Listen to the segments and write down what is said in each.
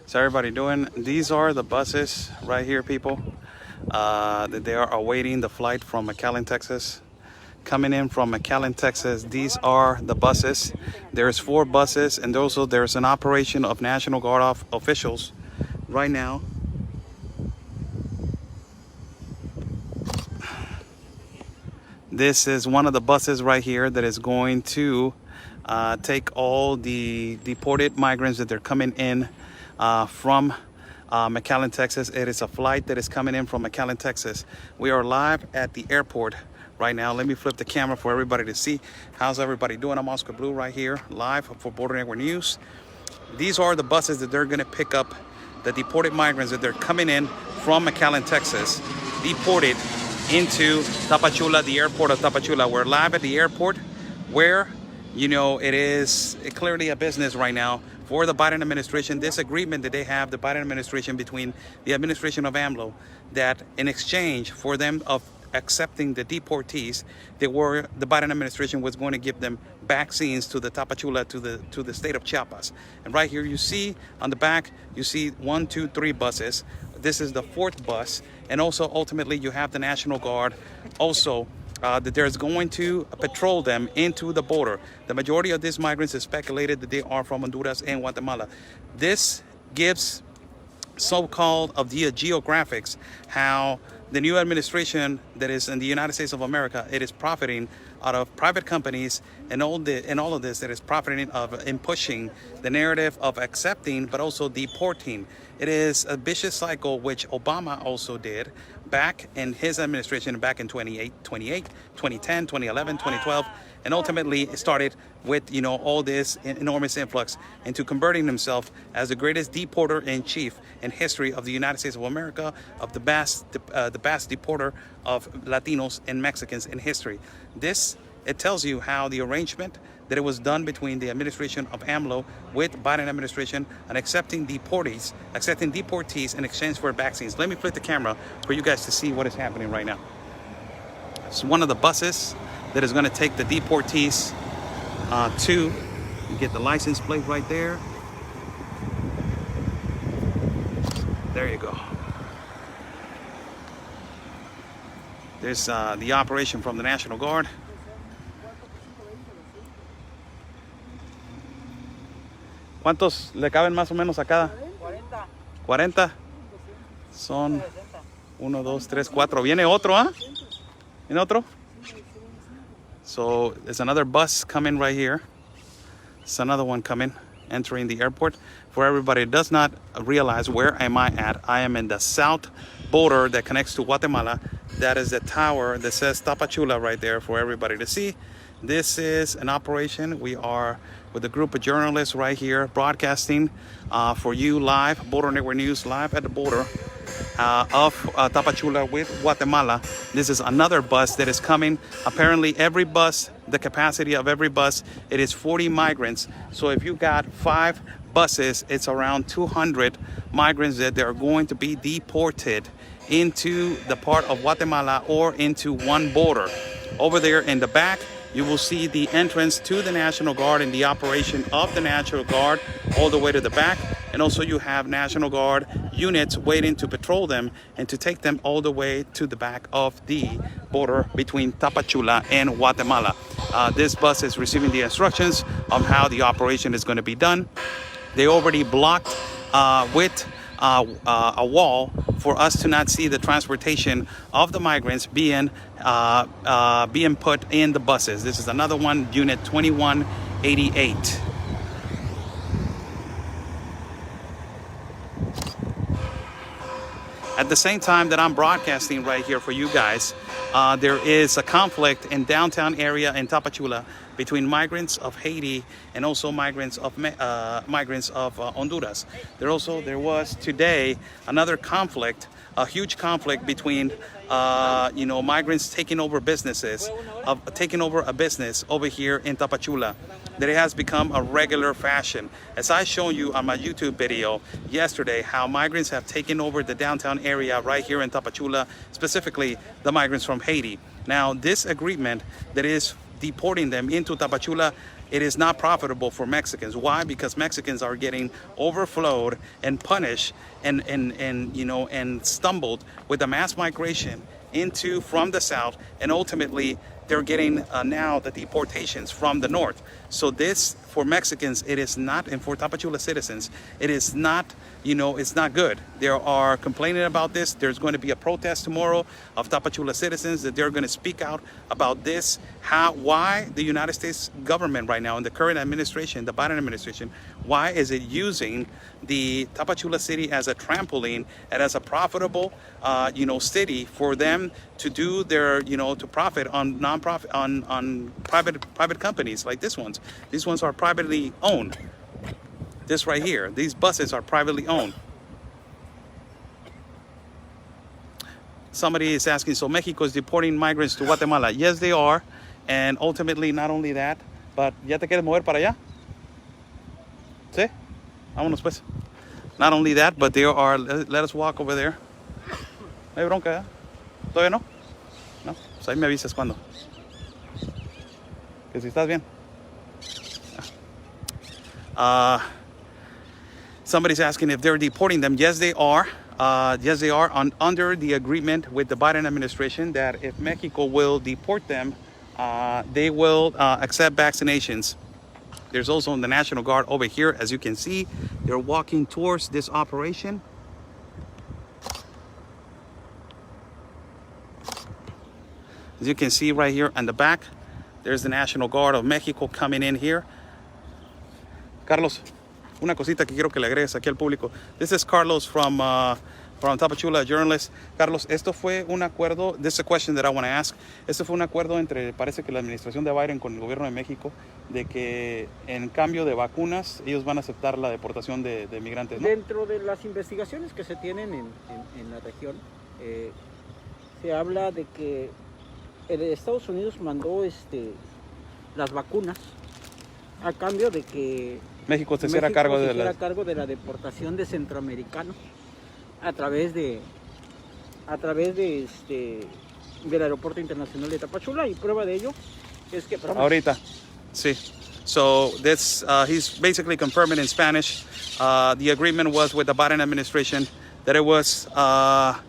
So everybody doing? These are the buses right here, people. That they are awaiting the flight from McAllen, Texas. Coming in from McAllen, Texas. These are the buses. There's 4 buses, and also there's an operation of National Guard officials right now. This is one of the buses right here that is going to take all the deported migrants that they're coming in from McAllen, Texas. It is a flight that is coming in from McAllen, Texas. We are live at the airport right now. Let me flip the camera for everybody to see. How's everybody doing? I'm Oscar Blue right here, live for Border Network News. These are the buses that they're going to pick up the deported migrants that they're coming in from McAllen, Texas, deported into Tapachula, the airport of Tapachula. We're live at the airport where, you know, it is clearly a business right now for the Biden administration. This agreement that they have, the Biden administration, between the administration of AMLO, that in exchange for them of accepting the deportees, the Biden administration was going to give them vaccines to the Tapachula, to the state of Chiapas. And right here you see on the back, you see 1, 2, 3 buses. This is the 4th bus. And also ultimately you have the National Guard also that there's going to patrol them into the border. The majority of these migrants is speculated that they are from Honduras and Guatemala. This gives so-called of the geographics how the new administration that is in the United States of America, it is profiting out of private companies and all of this that is profiting in pushing the narrative of accepting but also deporting. It is a vicious cycle which Obama also did back in his administration back in 2010, 2011, 2012, and ultimately it started with, you know, all this enormous influx into converting himself as the greatest deporter in chief in history of the United States of America, of the best deporter of Latinos and Mexicans in history. It tells you how the arrangement that it was done between the administration of AMLO with Biden administration and accepting deportees in exchange for vaccines. Let me flip the camera for you guys to see what is happening right now. It's one of the buses that is going to take the deportees you get the license plate right there. There you go. There's the operation from the National Guard. ¿Cuántos le caben más o menos a cada? 40. Son 1, 2, 3, 4. Viene otro, ¿ah? ¿Viene otro? So there's another bus coming right here. It's another one coming, entering the airport. For everybody who does not realize, where am I at? I am in the south border that connects to Guatemala. That is the tower that says Tapachula right there for everybody to see. This is an operation. We are with a group of journalists right here broadcasting for you live, Border Network News, live at the border of Tapachula with Guatemala. This is another bus that is coming. Apparently every bus, the capacity of every bus, it is 40 migrants. So if you got 5 buses, it's around 200 migrants that they are going to be deported into the part of Guatemala or into one border. Over there in the back, you will see the entrance to the National Guard and the operation of the National Guard all the way to the back. And also you have National Guard units waiting to patrol them and to take them all the way to the back of the border between Tapachula and Guatemala. This bus is receiving the instructions of how the operation is going to be done. They already blocked with a wall for us to not see the transportation of the migrants being put in the buses. This is another one, unit 2188. At the same time that I'm broadcasting right here for you guys, there is a conflict in downtown area in Tapachula between migrants of Haiti and also migrants of Honduras. There was today another conflict, a huge conflict between migrants taking over businesses, taking over a business over here in Tapachula. That it has become a regular fashion. As I showed you on my YouTube video yesterday, how migrants have taken over the downtown area right here in Tapachula, specifically the migrants from Haiti. Now, this agreement that is deporting them into Tapachula, it is not profitable for Mexicans. Why? Because Mexicans are getting overflowed and punished and you know, and stumbled with the mass migration into from the south, and ultimately they're getting now the deportations from the north. So this, for Mexicans, it is not, and for Tapachula citizens, it is not, you know, it's not good. They are complaining about this. There's going to be a protest tomorrow of Tapachula citizens that they're going to speak out about this, why the United States government right now, in the current administration, the Biden administration, why is it using the Tapachula city as a trampoline and as a profitable, you know, city for them to do their, you know, to profit on non-profit, on private companies like this ones. These ones are privately owned. This right here, these buses are privately owned. Somebody is asking, so Mexico is deporting migrants to Guatemala? Yes, they are. And ultimately, not only that, but ¿ya te quieres mover para allá? ¿Sí? Vámonos pues. Not only that, but there are, let us walk over there. ¿No hay bronca, eh? ¿Todavía no? No, pues ahí me avisas cuando. Que si estás bien. Somebody's asking if they're deporting them. Yes, they are. Yes, they are under the agreement with the Biden administration that if Mexico will deport them, they will accept vaccinations. There's also the National Guard over here. As you can see, they're walking towards this operation. As you can see right here on the back, there's the National Guard of Mexico coming in here. Carlos, una cosita que quiero que le agregues aquí al público. This is Carlos from Tapachula, journalist. Carlos, esto fue un acuerdo, this is a question that I want to ask. Esto fue un acuerdo entre, parece que la administración de Biden con el gobierno de México, de que en cambio de vacunas, ellos van a aceptar la deportación de migrantes, ¿no? Dentro de las investigaciones que se tienen en la región, se habla de que Estados Unidos mandó las vacunas a cambio de que México se hiciera cargo de la deportación de centroamericanos a través del aeropuerto internacional de Tapachula, y prueba de ello es que ahorita sí. So this he's basically confirming in Spanish the agreement was with the Biden administration that it was let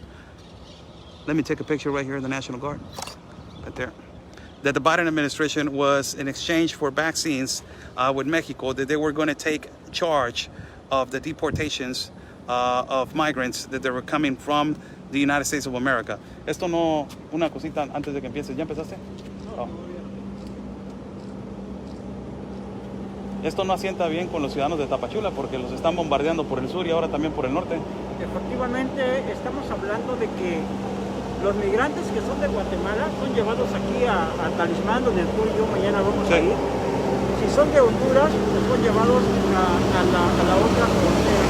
me take a picture right here in the National Guard right there, that the Biden administration was in exchange for vaccines with Mexico, that they were going to take charge of the deportations of migrants that they were coming from the United States of America. Esto no, una cosita antes de que empieces. ¿Ya empezaste? Oh. Esto no asienta bien con los ciudadanos de Tapachula porque los están bombardeando por el sur y ahora también por el norte. Efectivamente, estamos hablando de que los migrantes que son de Guatemala son llevados aquí a Talisman, donde tú y yo mañana vamos a ir. Si son de Honduras, pues son llevados a la otra frontera.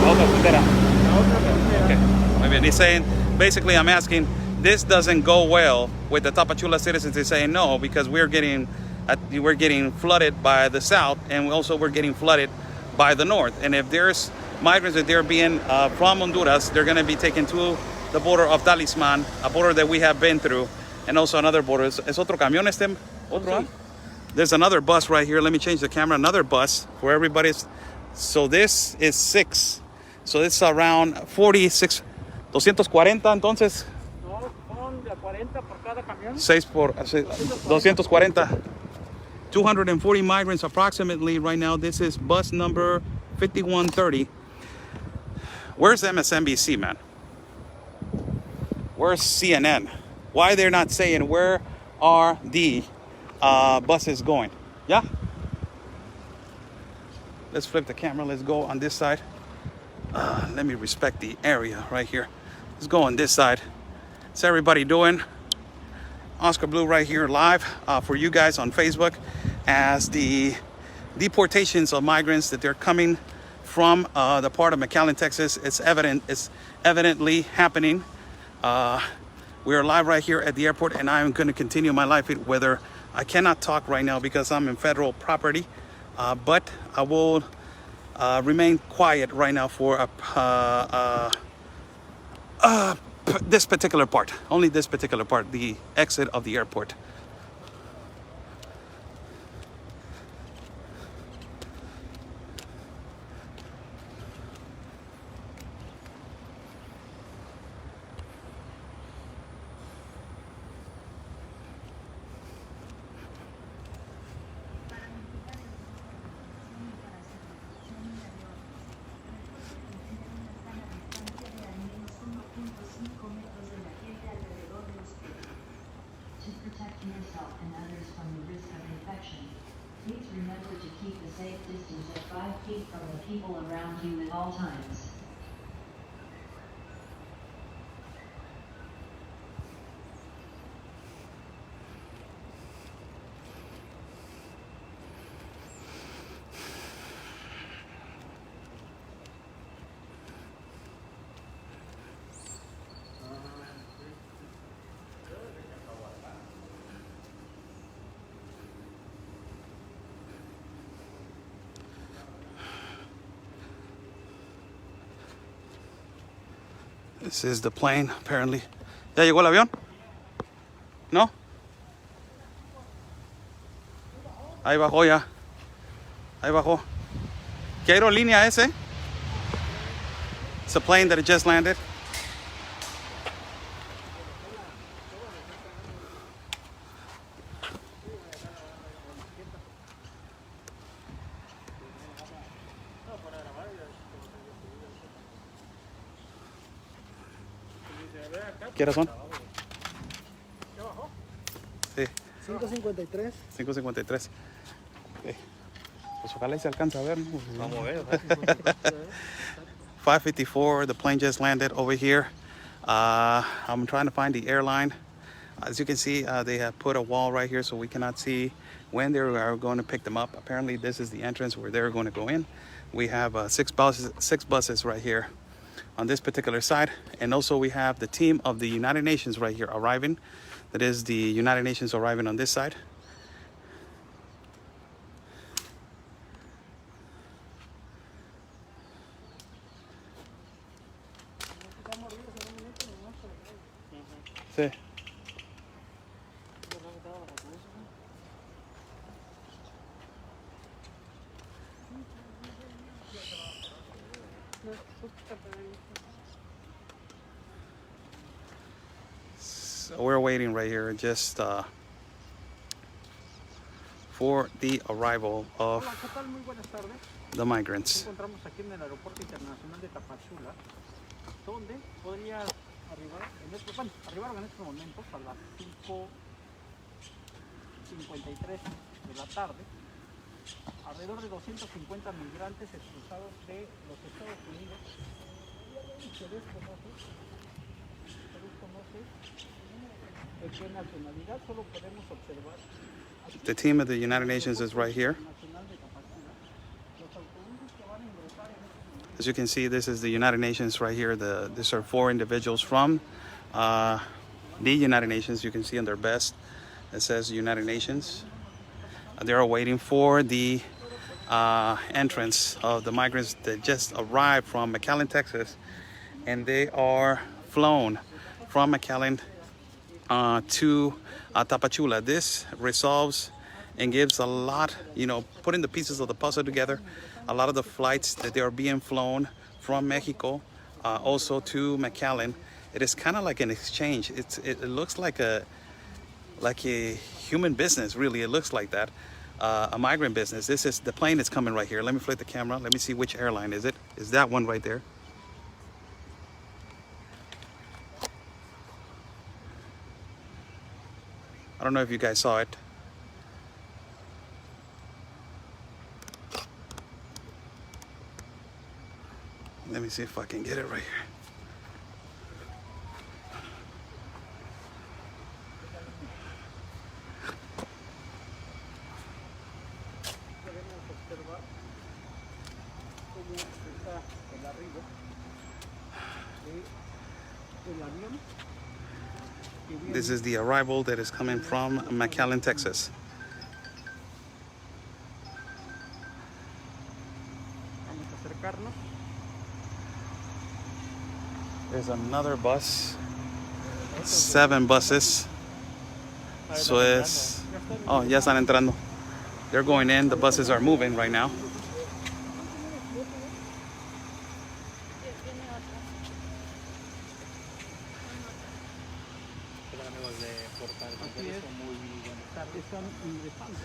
La otra frontera. La otra frontera. Okay. Muy bien. He's saying, basically I'm asking, this doesn't go well with the Tapachula citizens. They're saying no, because we're getting flooded by the south, and also we're getting flooded by the north. And if there's migrants that they're being from Honduras, they're going to be taken to the border of Talisman, a border that we have been through, and also another border. ¿Es otro camión este? ¿Otro? Sí. There's another bus right here. Let me change the camera. Another bus for everybody's. So this is 6. So it's around 46, 240 entonces. No, son de 40 por cada camión. 6 por 240. 240 migrants approximately right now. This is bus number 5130. Where's MSNBC, man? Where's CNN? Why they're not saying where are the buses going? Yeah? Let's flip the camera. Let's go on this side. Let me respect the area right here. Let's go on this side. What's everybody doing? Oscar Blue right here live for you guys on Facebook as the deportations of migrants that they're coming from the part of McAllen, Texas. It's evidently happening. We are live right here at the airport, and I'm going to continue my live feed, whether I cannot talk right now because I'm in federal property, but I will remain quiet right now for this particular part, only this particular part, the exit of the airport. remember to keep a safe distance of 5 feet from the people around you at all times. This is the plane, apparently. ¿Ya llegó el avión? ¿No? Ahí bajó ya. Ahí bajó. ¿Qué aerolínea es, eh? It's a plane that just landed. ¿Qué horas son? Sí. 5:53. 5:53. Okay. Pues ojalá y se alcanza a ver, ¿no? Vamos a ver. 5:54, the plane just landed over here. I'm trying to find the airline. As you can see, they have put a wall right here so we cannot see when they are going to pick them up. Apparently, this is the entrance where they're going to go in. We have six buses right here on this particular side, and also we have the team of the United Nations right here arriving. That is the United Nations arriving on this side. Sí. So we're waiting right here just for the arrival of Hola, ¿qué tal? Muy buenas tardes. the migrants. Nos encontramos aquí en el aeropuerto internacional de Tapachula, donde podría arribar, arribaron en estos momentos a las 5:53 de la tarde, alrededor de 250 migrantes expulsados de los Estados Unidos. Se desconoce de qué nacionalidad, solo podemos observar. The team of the United Nations is right here. As you can see, this is the United Nations right here. These are 4 individuals from the United Nations. You can see on their vest, it says United Nations. They're waiting for the entrance of the migrants that just arrived from McAllen, Texas. And they are flown from McAllen to Tapachula. This resolves and gives a lot, putting the pieces of the puzzle together, a lot of the flights that they are being flown from Mexico also to McAllen. It is kind of like an exchange. It looks like a human business, really. It looks like that, a migrant business. This is the plane is coming right here. Let me flip the camera. Let me see which airline is it. Is that one right there? I don't know if you guys saw it. Let me see if I can get it right here. This is the arrival that is coming from McAllen, Texas. Vamos a acercarnos. There's another bus. 7 buses. So es... Oh, ya están entrando. They're going in. The buses are moving right now. Están ingresando.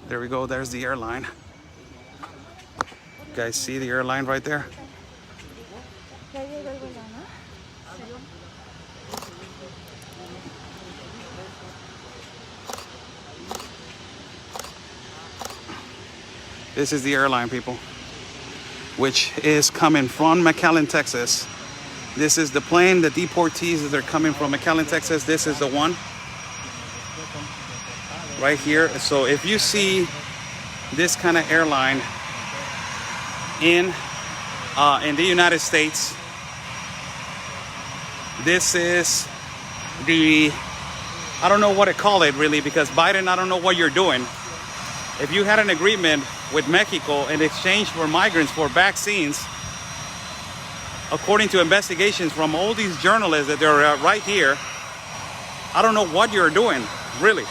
There we go. There's the airline. You guys see the airline right there? This is the airline, people, which is coming from McAllen, Texas. This is the plane, the deportees that are coming from McAllen, Texas. This is the one right here. So if you see this kind of airline in the United States, this is the, I don't know what to call it really, because Biden, I don't know what you're doing. If you had an agreement with Mexico in exchange for migrants for vaccines, according to investigations from all these journalists that are right here, I don't know what you're doing, really.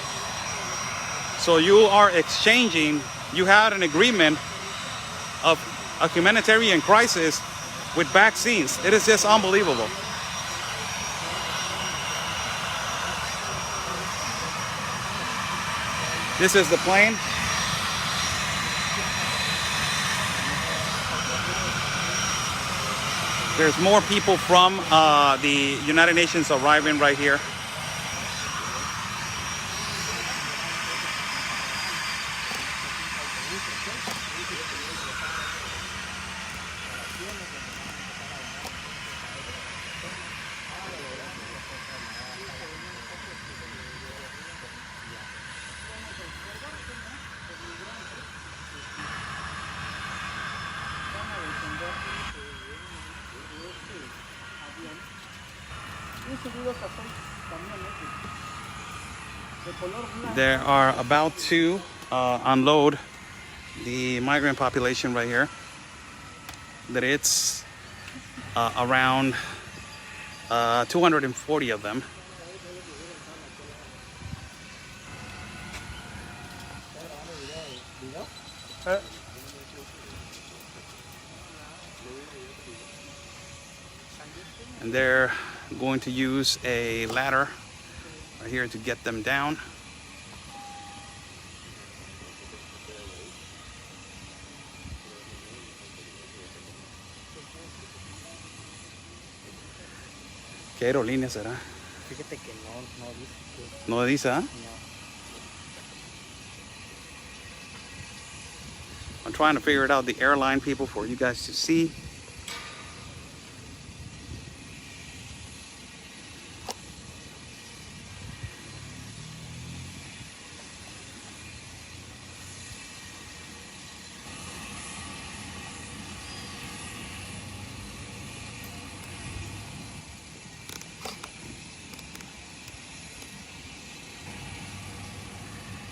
So you are exchanging, you had an agreement of a humanitarian crisis with vaccines. It is just unbelievable. This is the plane. There's more people from the United Nations arriving right here. They are about to unload the migrant population right here. That it's around 240 of them. And they're going to use a ladder right here to get them down. ¿Qué aerolínea será? Fíjate que no dice que... No dice, ¿ah? No. I'm trying to figure it out, the airline, people, for you guys to see.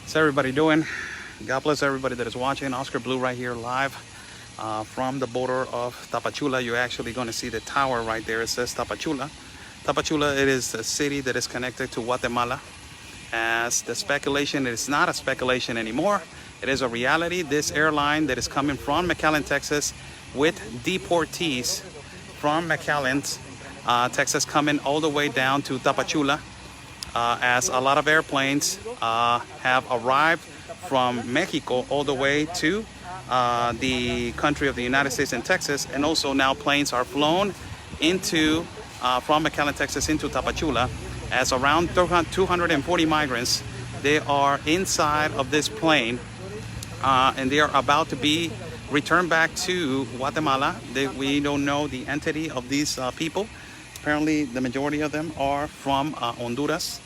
How's everybody doing? God bless everybody that is watching. Oscar Blue right here live from the border of Tapachula. You're actually going to see the tower right there. It says Tapachula. Tapachula, it is a city that is connected to Guatemala. As the speculation, it is not a speculation anymore. It is a reality. This airline that is coming from McAllen, Texas, with deportees from McAllen, Texas, coming all the way down to Tapachula. As a lot of airplanes have arrived from Mexico all the way to the country of the United States and Texas, and also now planes are flown into from McAllen, Texas into Tapachula. As around 240 migrants, they are inside of this plane, and they are about to be returned back to Guatemala. We don't know the entity of these people. Apparently, the majority of them are from Honduras,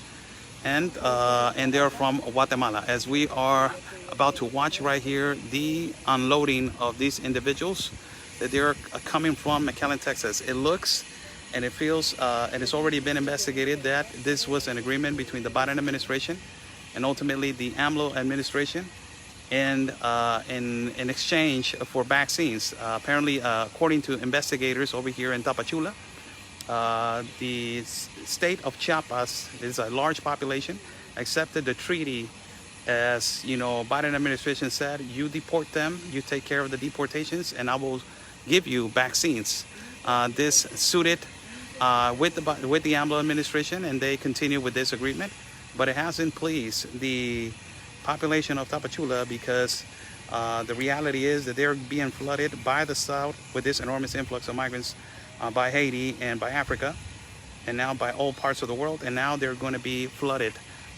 and they are from Guatemala. As we are about to watch right here the unloading of these individuals, that they are coming from McAllen, Texas. It looks and it feels, and it's already been investigated, that this was an agreement between the Biden administration and ultimately the AMLO administration, and in exchange for vaccines. Apparently, according to investigators over here in Tapachula, the state of Chiapas is a large population, accepted the treaty. As you know, Biden administration said, you deport them, you take care of the deportations, and I will give you vaccines. This suited with the AMLO administration, and they continue with this agreement. But it hasn't pleased the population of Tapachula, because the reality is that they're being flooded by the south with this enormous influx of migrants by Haiti and by Africa, and now by all parts of the world, and now they're going to be flooded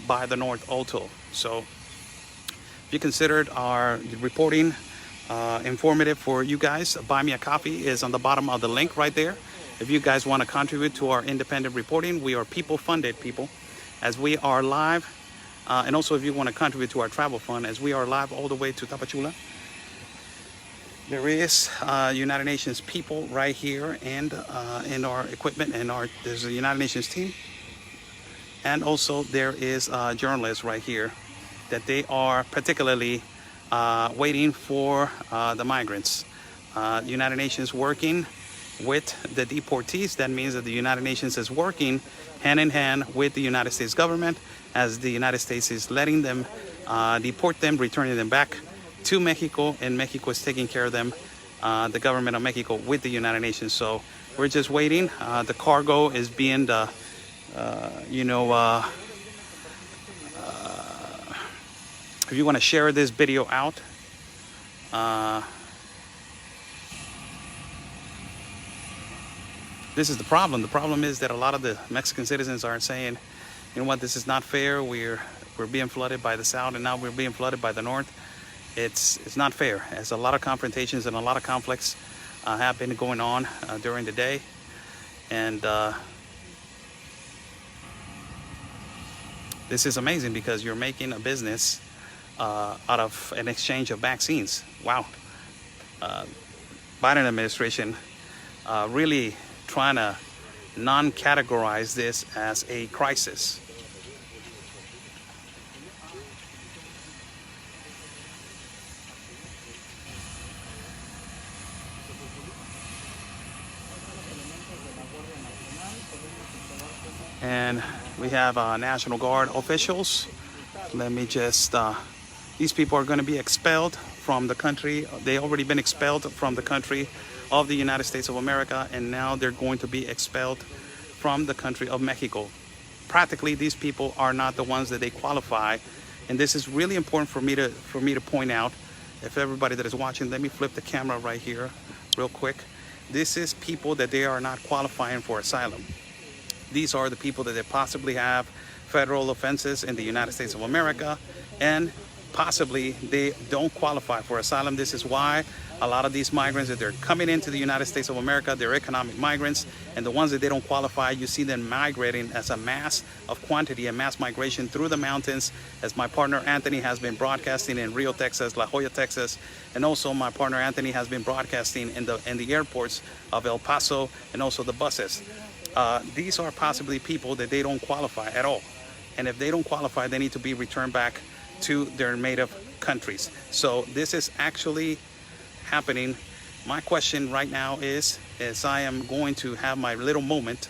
by the north also. So if you considered our reporting informative for you guys. Buy Me a Coffee is on the bottom of the link right there. If you guys want to contribute to our independent reporting, we are people funded, people, as we are live. And also if you want to contribute to our travel fund, as we are live all the way to Tapachula. There is United Nations people right here, and in our equipment, and there's a United Nations team. And also there is journalists right here that they are particularly waiting for the migrants. United Nations working with the deportees. That means that the United Nations is working hand in hand with the United States government, as the United States is letting them deport them, returning them back to Mexico, and Mexico is taking care of them, the government of Mexico, with the United Nations. So we're just waiting. The cargo is being if you want to share this video out, this is the problem. The problem is that a lot of the Mexican citizens are saying, you know what, this is not fair. We're being flooded by the south, and now we're being flooded by the north. It's not fair. There's a lot of confrontations and a lot of conflicts have been going on during the day, and this is amazing because you're making a business out of an exchange of vaccines. Wow. Biden administration really trying to non-categorize this as a crisis. And we have National Guard officials. Let me just, these people are going to be expelled from the country. They already been expelled from the country of the United States of America, and now they're going to be expelled from the country of Mexico. Practically, these people are not the ones that they qualify, and this is really important for me to point out. If everybody that is watching, let me flip the camera right here real quick. This is people that they are not qualifying for asylum. These are the people that they possibly have federal offenses in the United States of America, and possibly they don't qualify for asylum. This is why a lot of these migrants that they're coming into the United States of America, they're economic migrants, and the ones that they don't qualify, you see them migrating as a mass of quantity, a mass migration through the mountains, as my partner Anthony has been broadcasting in Rio, Texas, La Jolla, Texas, and also my partner Anthony has been broadcasting in the airports of El Paso, and also the buses. These are possibly people that they don't qualify at all, and if they don't qualify, they need to be returned back to their native countries. So this is actually happening. My question right now is I am going to have my little moment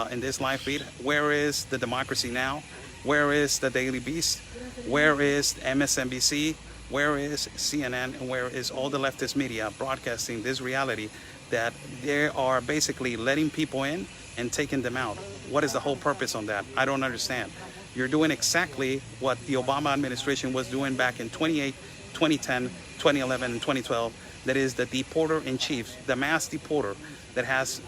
in this live feed. Where is the democracy now? Where is the Daily Beast? Where is MSNBC? Where is CNN? And where is all the leftist media broadcasting this reality that they are basically letting people in and taking them out? What is the whole purpose on that? I don't understand. You're doing exactly what the Obama administration was doing back in 2008, 2010, 2011, and 2012. That is the deporter in chief, the mass deporter that has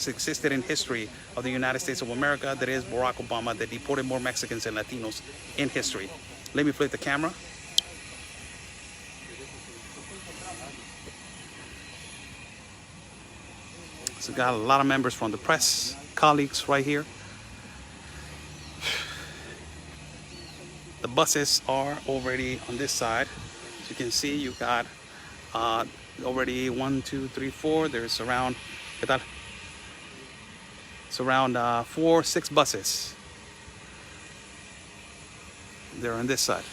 existed in history of the United States of America. That is Barack Obama, that deported more Mexicans and Latinos in history. Let me flip the camera. So got a lot of members from the press, colleagues right here. The buses are already on this side. As you can see, you got already 1, 2, 3, 4. There's around, it's around 4, 6 buses. They're on this side.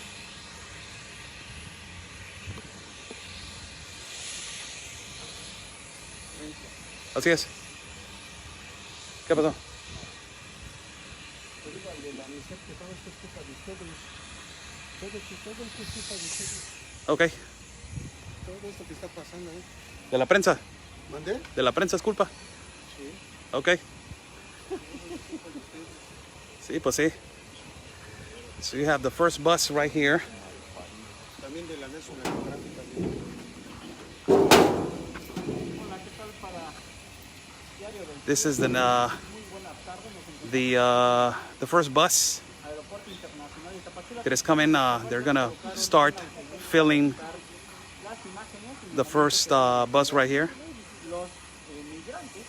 Así es. ¿Qué pasó? Ok. Todo esto que está pasando ahí. ¿De la prensa? ¿Mandé? ¿De la prensa es culpa? Sí. Ok. Sí, pues sí. So you have the first bus right here. También de la National Geographic también. This is the first bus that is coming. They're gonna start filling the first bus right here. Los migrantes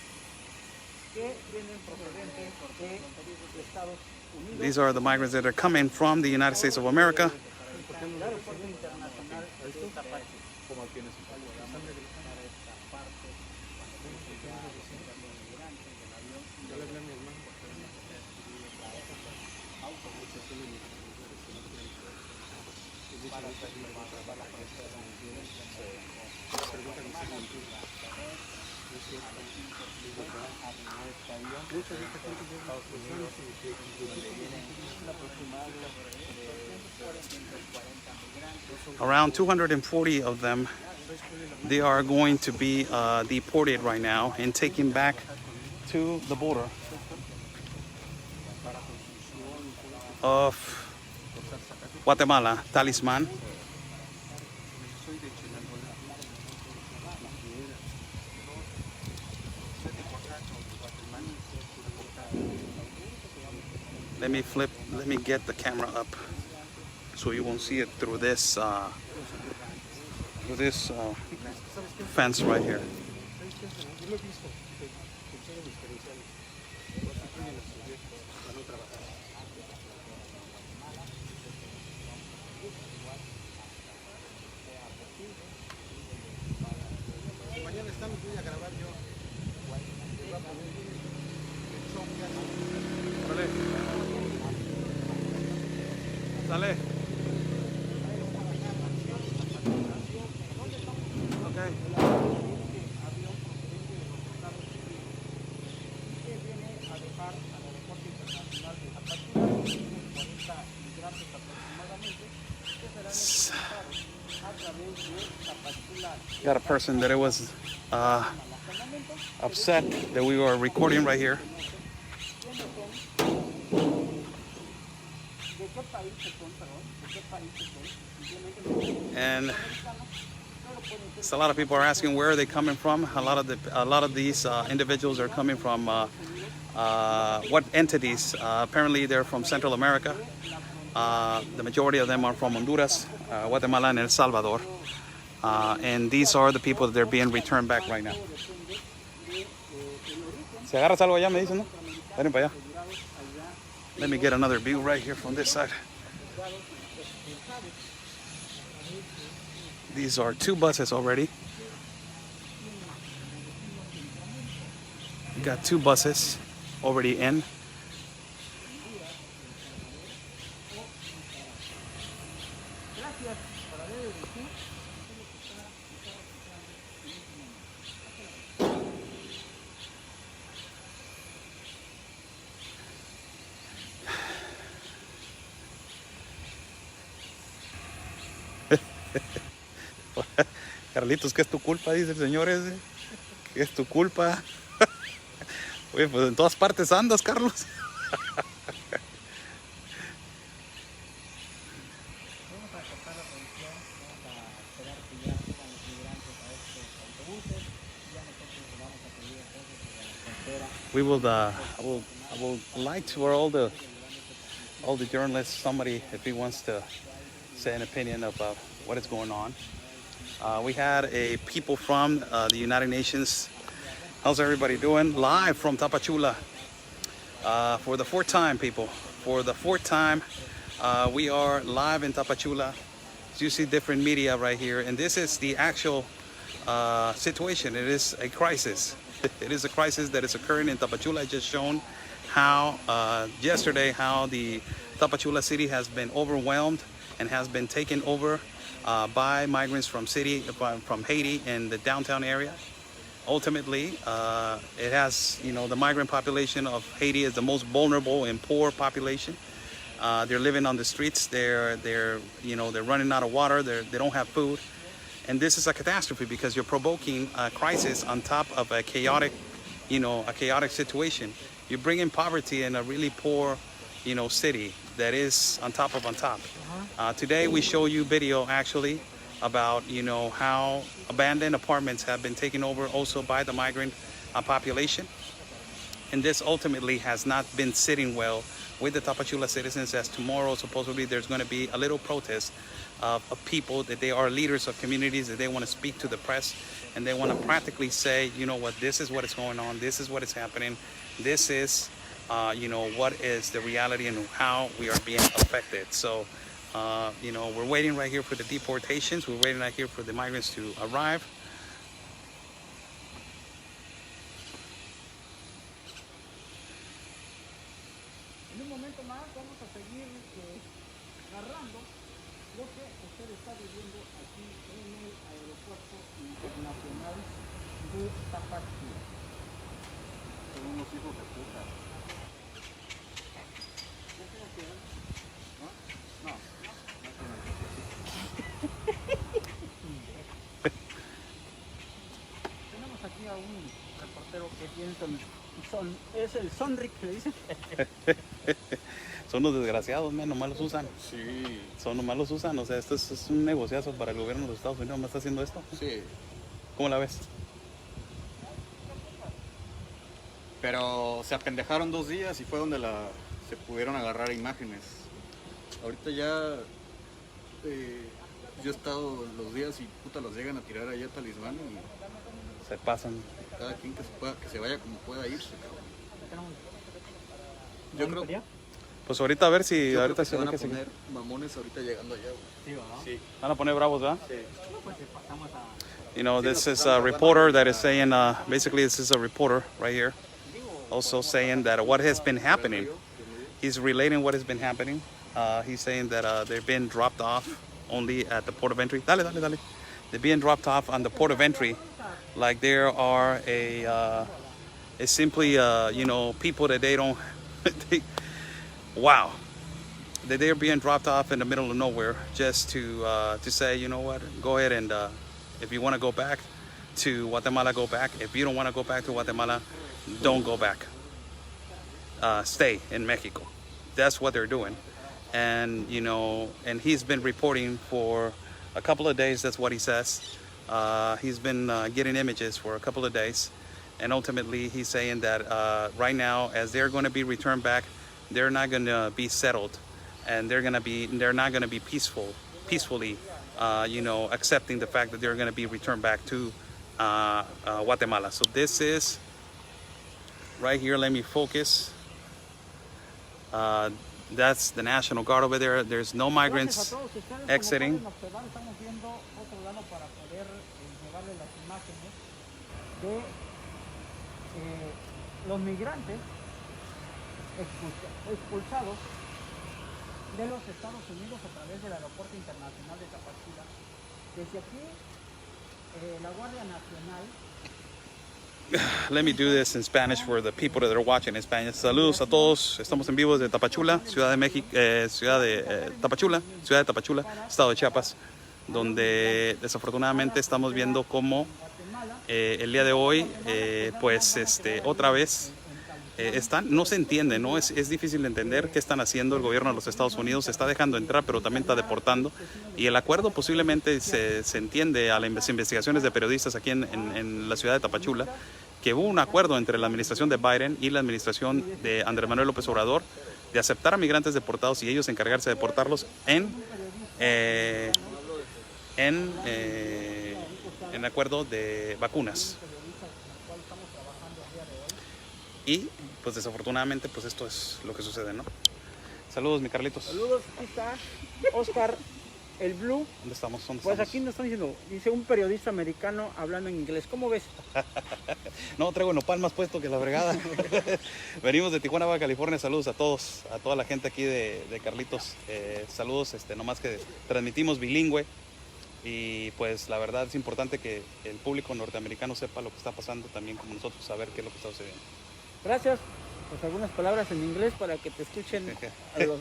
que vienen procedentes de Estados Unidos. These are the migrants that are coming from the United States of America. El aeropuerto internacional de Tapachula. Around 240 of them, they are going to be deported right now and taken back to the border of Guatemala Talisman. Let me get the camera up so you won't see it through this fence right here. Sale. Okay. Got a person that it was upset that we were recording right here. And so a lot of people are asking where are they coming from. A lot of these individuals are coming from what entities? Apparently they're from Central America. The majority of them are from Honduras, Guatemala, and El Salvador. And these are the people that they're being returned back right now. Si agarras algo allá, me dicen, ¿no? Ven para allá. Let me get another view right here from this side. These are two buses already. We got two buses already in. Carlitos, ¿qué es tu culpa? Dice el señor ese. ¿Qué es tu culpa? Oye, pues en todas partes andas, Carlos. We will. I will like to all the journalists. Somebody, if he wants to say an opinion about what is going on. We had a people from the United Nations. How's everybody doing? Live from Tapachula for the fourth time, people. For the fourth time, we are live in Tapachula. So you see different media right here, and this is the actual situation. It is a crisis. It is a crisis that is occurring in Tapachula. I just shown how yesterday how the Tapachula city has been overwhelmed and has been taken over by migrants from Haiti and the downtown area. Ultimately, it has, the migrant population of Haiti is the most vulnerable and poor population. They're living on the streets. They're running out of water. They don't have food, and this is a catastrophe because you're provoking a crisis on top of a chaotic situation. You're bringing poverty in a really poor, city that is on top. Today we show you video actually about how abandoned apartments have been taken over also by the migrant population, and this ultimately has not been sitting well with the Tapachula citizens, as tomorrow supposedly there's going to be a little protest of people, that they are leaders of communities, that they want to speak to the press, and they want to practically say, you know what, this is what is going on, this is what is happening, this is, you know, what is the reality and how we are being affected. So, you know, we're waiting right here for the deportations. We're waiting right here for the migrants to arrive. En un momento más vamos a seguir narrando lo que usted está viviendo aquí en el aeropuerto internacional de Tapachula. Son unos hijos de puta. Tenemos aquí a un reportero que es bien es el Sonric, le dicen. Son los desgraciados, man, nomás los usan. Sí. Son nomás los usan. O sea, esto es un negociazo para el gobierno de los Estados Unidos. ¿Nomás está haciendo esto? Sí. ¿Cómo la ves? Pero se apendejaron 2 días y fue donde se pudieron agarrar imágenes. Ahorita ya yo he estado los días y puta los llegan a tirar allá a Talisman y Se pasan. cada quien que se vaya como pueda irse, cabrón. Yo creo Pues ahorita a ver si yo ahorita creo que se van a que poner mamones ahorita llegando allá, güey. Sí, ¿verdad? Sí. van a poner bravos, ¿verdad? Sí. Pues pasamos a... You know, this is a reporter that is saying, basically this is a reporter right here, also saying that what has been happening, he's relating what has been happening. He's saying that they're being dropped off only at the port of entry. Dale, dale, dale. They're being dropped off on the port of entry, like there are it's simply, you know, people that they don't, wow. That they're being dropped off in the middle of nowhere just to say, you know what, go ahead and if you want to go back to Guatemala, go back. If you don't want to go back to Guatemala, don't go back. Stay in Mexico. That's what they're doing. And, you know, and he's been reporting for a couple of days. That's what he says. He's been getting images for a couple of days. And ultimately, he's saying that right now, as they're going to be returned back, they're not going to be settled. And they're not going to be peacefully, you know, accepting the fact that they're going to be returned back to Guatemala. So this is right here. Let me focus. That's the National Guard over there. There's no migrants exiting. Estamos viendo otro lado para poder llevarle las imágenes de los migrantes expulsados de los Estados Unidos a través del aeropuerto internacional de Tapachula. Desde aquí, la Guardia Nacional. Let me do this in Spanish for the people that are watching in Spanish. Saludos a todos. Estamos en vivo desde Tapachula, Ciudad de México, Ciudad de Tapachula, Estado de Chiapas, donde desafortunadamente estamos viendo cómo el día de hoy, pues otra vez no se entiende, ¿no? Es difícil de entender qué están haciendo el gobierno de los Estados Unidos. Se está dejando entrar, pero también está deportando. Y el acuerdo posiblemente se entiende a las investigaciones de periodistas aquí en la ciudad de Tapachula, que hubo un acuerdo entre la administración de Biden y la administración de Andrés Manuel López Obrador de aceptar a migrantes deportados y ellos encargarse de deportarlos en acuerdo de vacunas. Y pues desafortunadamente pues esto es lo que sucede, ¿no? Saludos, mi Carlitos. Saludos, aquí está Oscar, el Blue. ¿Dónde estamos? Pues aquí nos están diciendo, dice un periodista americano hablando en inglés. ¿Cómo ves? No, traigo el nopal más puesto que la fregada. Venimos de Tijuana, Baja California. Saludos a todos, a toda la gente aquí de Carlitos. Saludos, nomás que transmitimos bilingüe. Y pues la verdad es importante que el público norteamericano sepa lo que está pasando también como nosotros, saber qué es lo que está sucediendo. Gracias. Pues algunas palabras en inglés para que te escuchen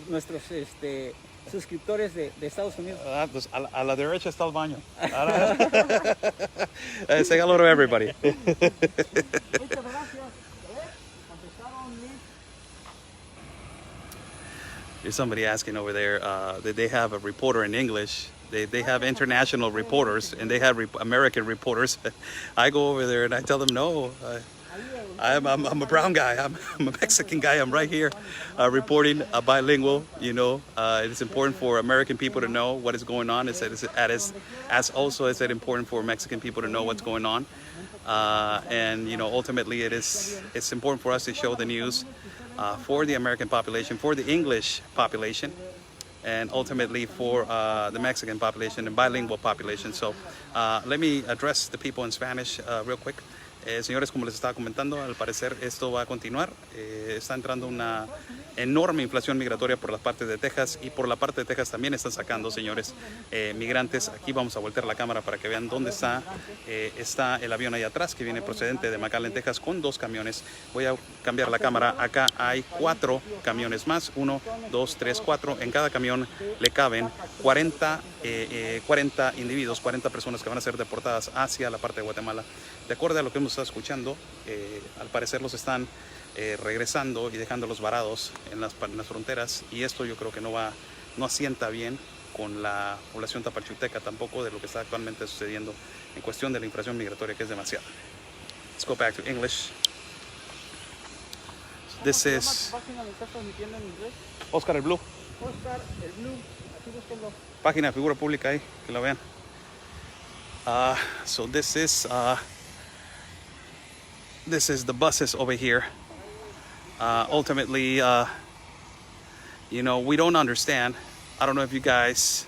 nuestros suscriptores de Estados Unidos. Pues a la derecha está el baño. Say hello to everybody. Muchas gracias. Contestaron bien. There's somebody asking over there that they have a reporter in English. They have international reporters and they have American reporters. I go over there and I tell them no. I'm a brown guy. I'm a Mexican guy. I'm right here reporting bilingual. You know, it's important for American people to know what is going on. As also is it important for Mexican people to know what's going on. And you know, ultimately, it's important for us to show the news for the American population, for the English population, and ultimately for the Mexican population and bilingual population. So let me address the people in Spanish real quick. Señores, como les estaba comentando, al parecer esto va a continuar. Está entrando una enorme inflación migratoria por la parte de Texas, y por la parte de Texas también están sacando, señores, migrantes. Aquí vamos a voltear la cámara para que vean dónde está el avión ahí atrás, que viene procedente de McAllen, Texas, con 2 camiones. Voy a cambiar la cámara. Acá hay 4 camiones más. 1, 2, 3, 4. En cada camión le caben 40 individuos, 40 personas que van a ser deportadas hacia la parte de Guatemala. De acuerdo a lo que hemos estado escuchando, al parecer los están regresando y dejándolos varados en las fronteras, y esto yo creo que no asienta bien con la población tapachulteca tampoco, de lo que está actualmente sucediendo en cuestión de la inflación migratoria, que es demasiada. Let's go back to English. This is Oscar el Blue. Oscar el Blue, aquí búsquenlo. Página de figura pública ahí, que la vean. So this is the buses over here. Ultimately, you know, we don't understand. I don't know if you guys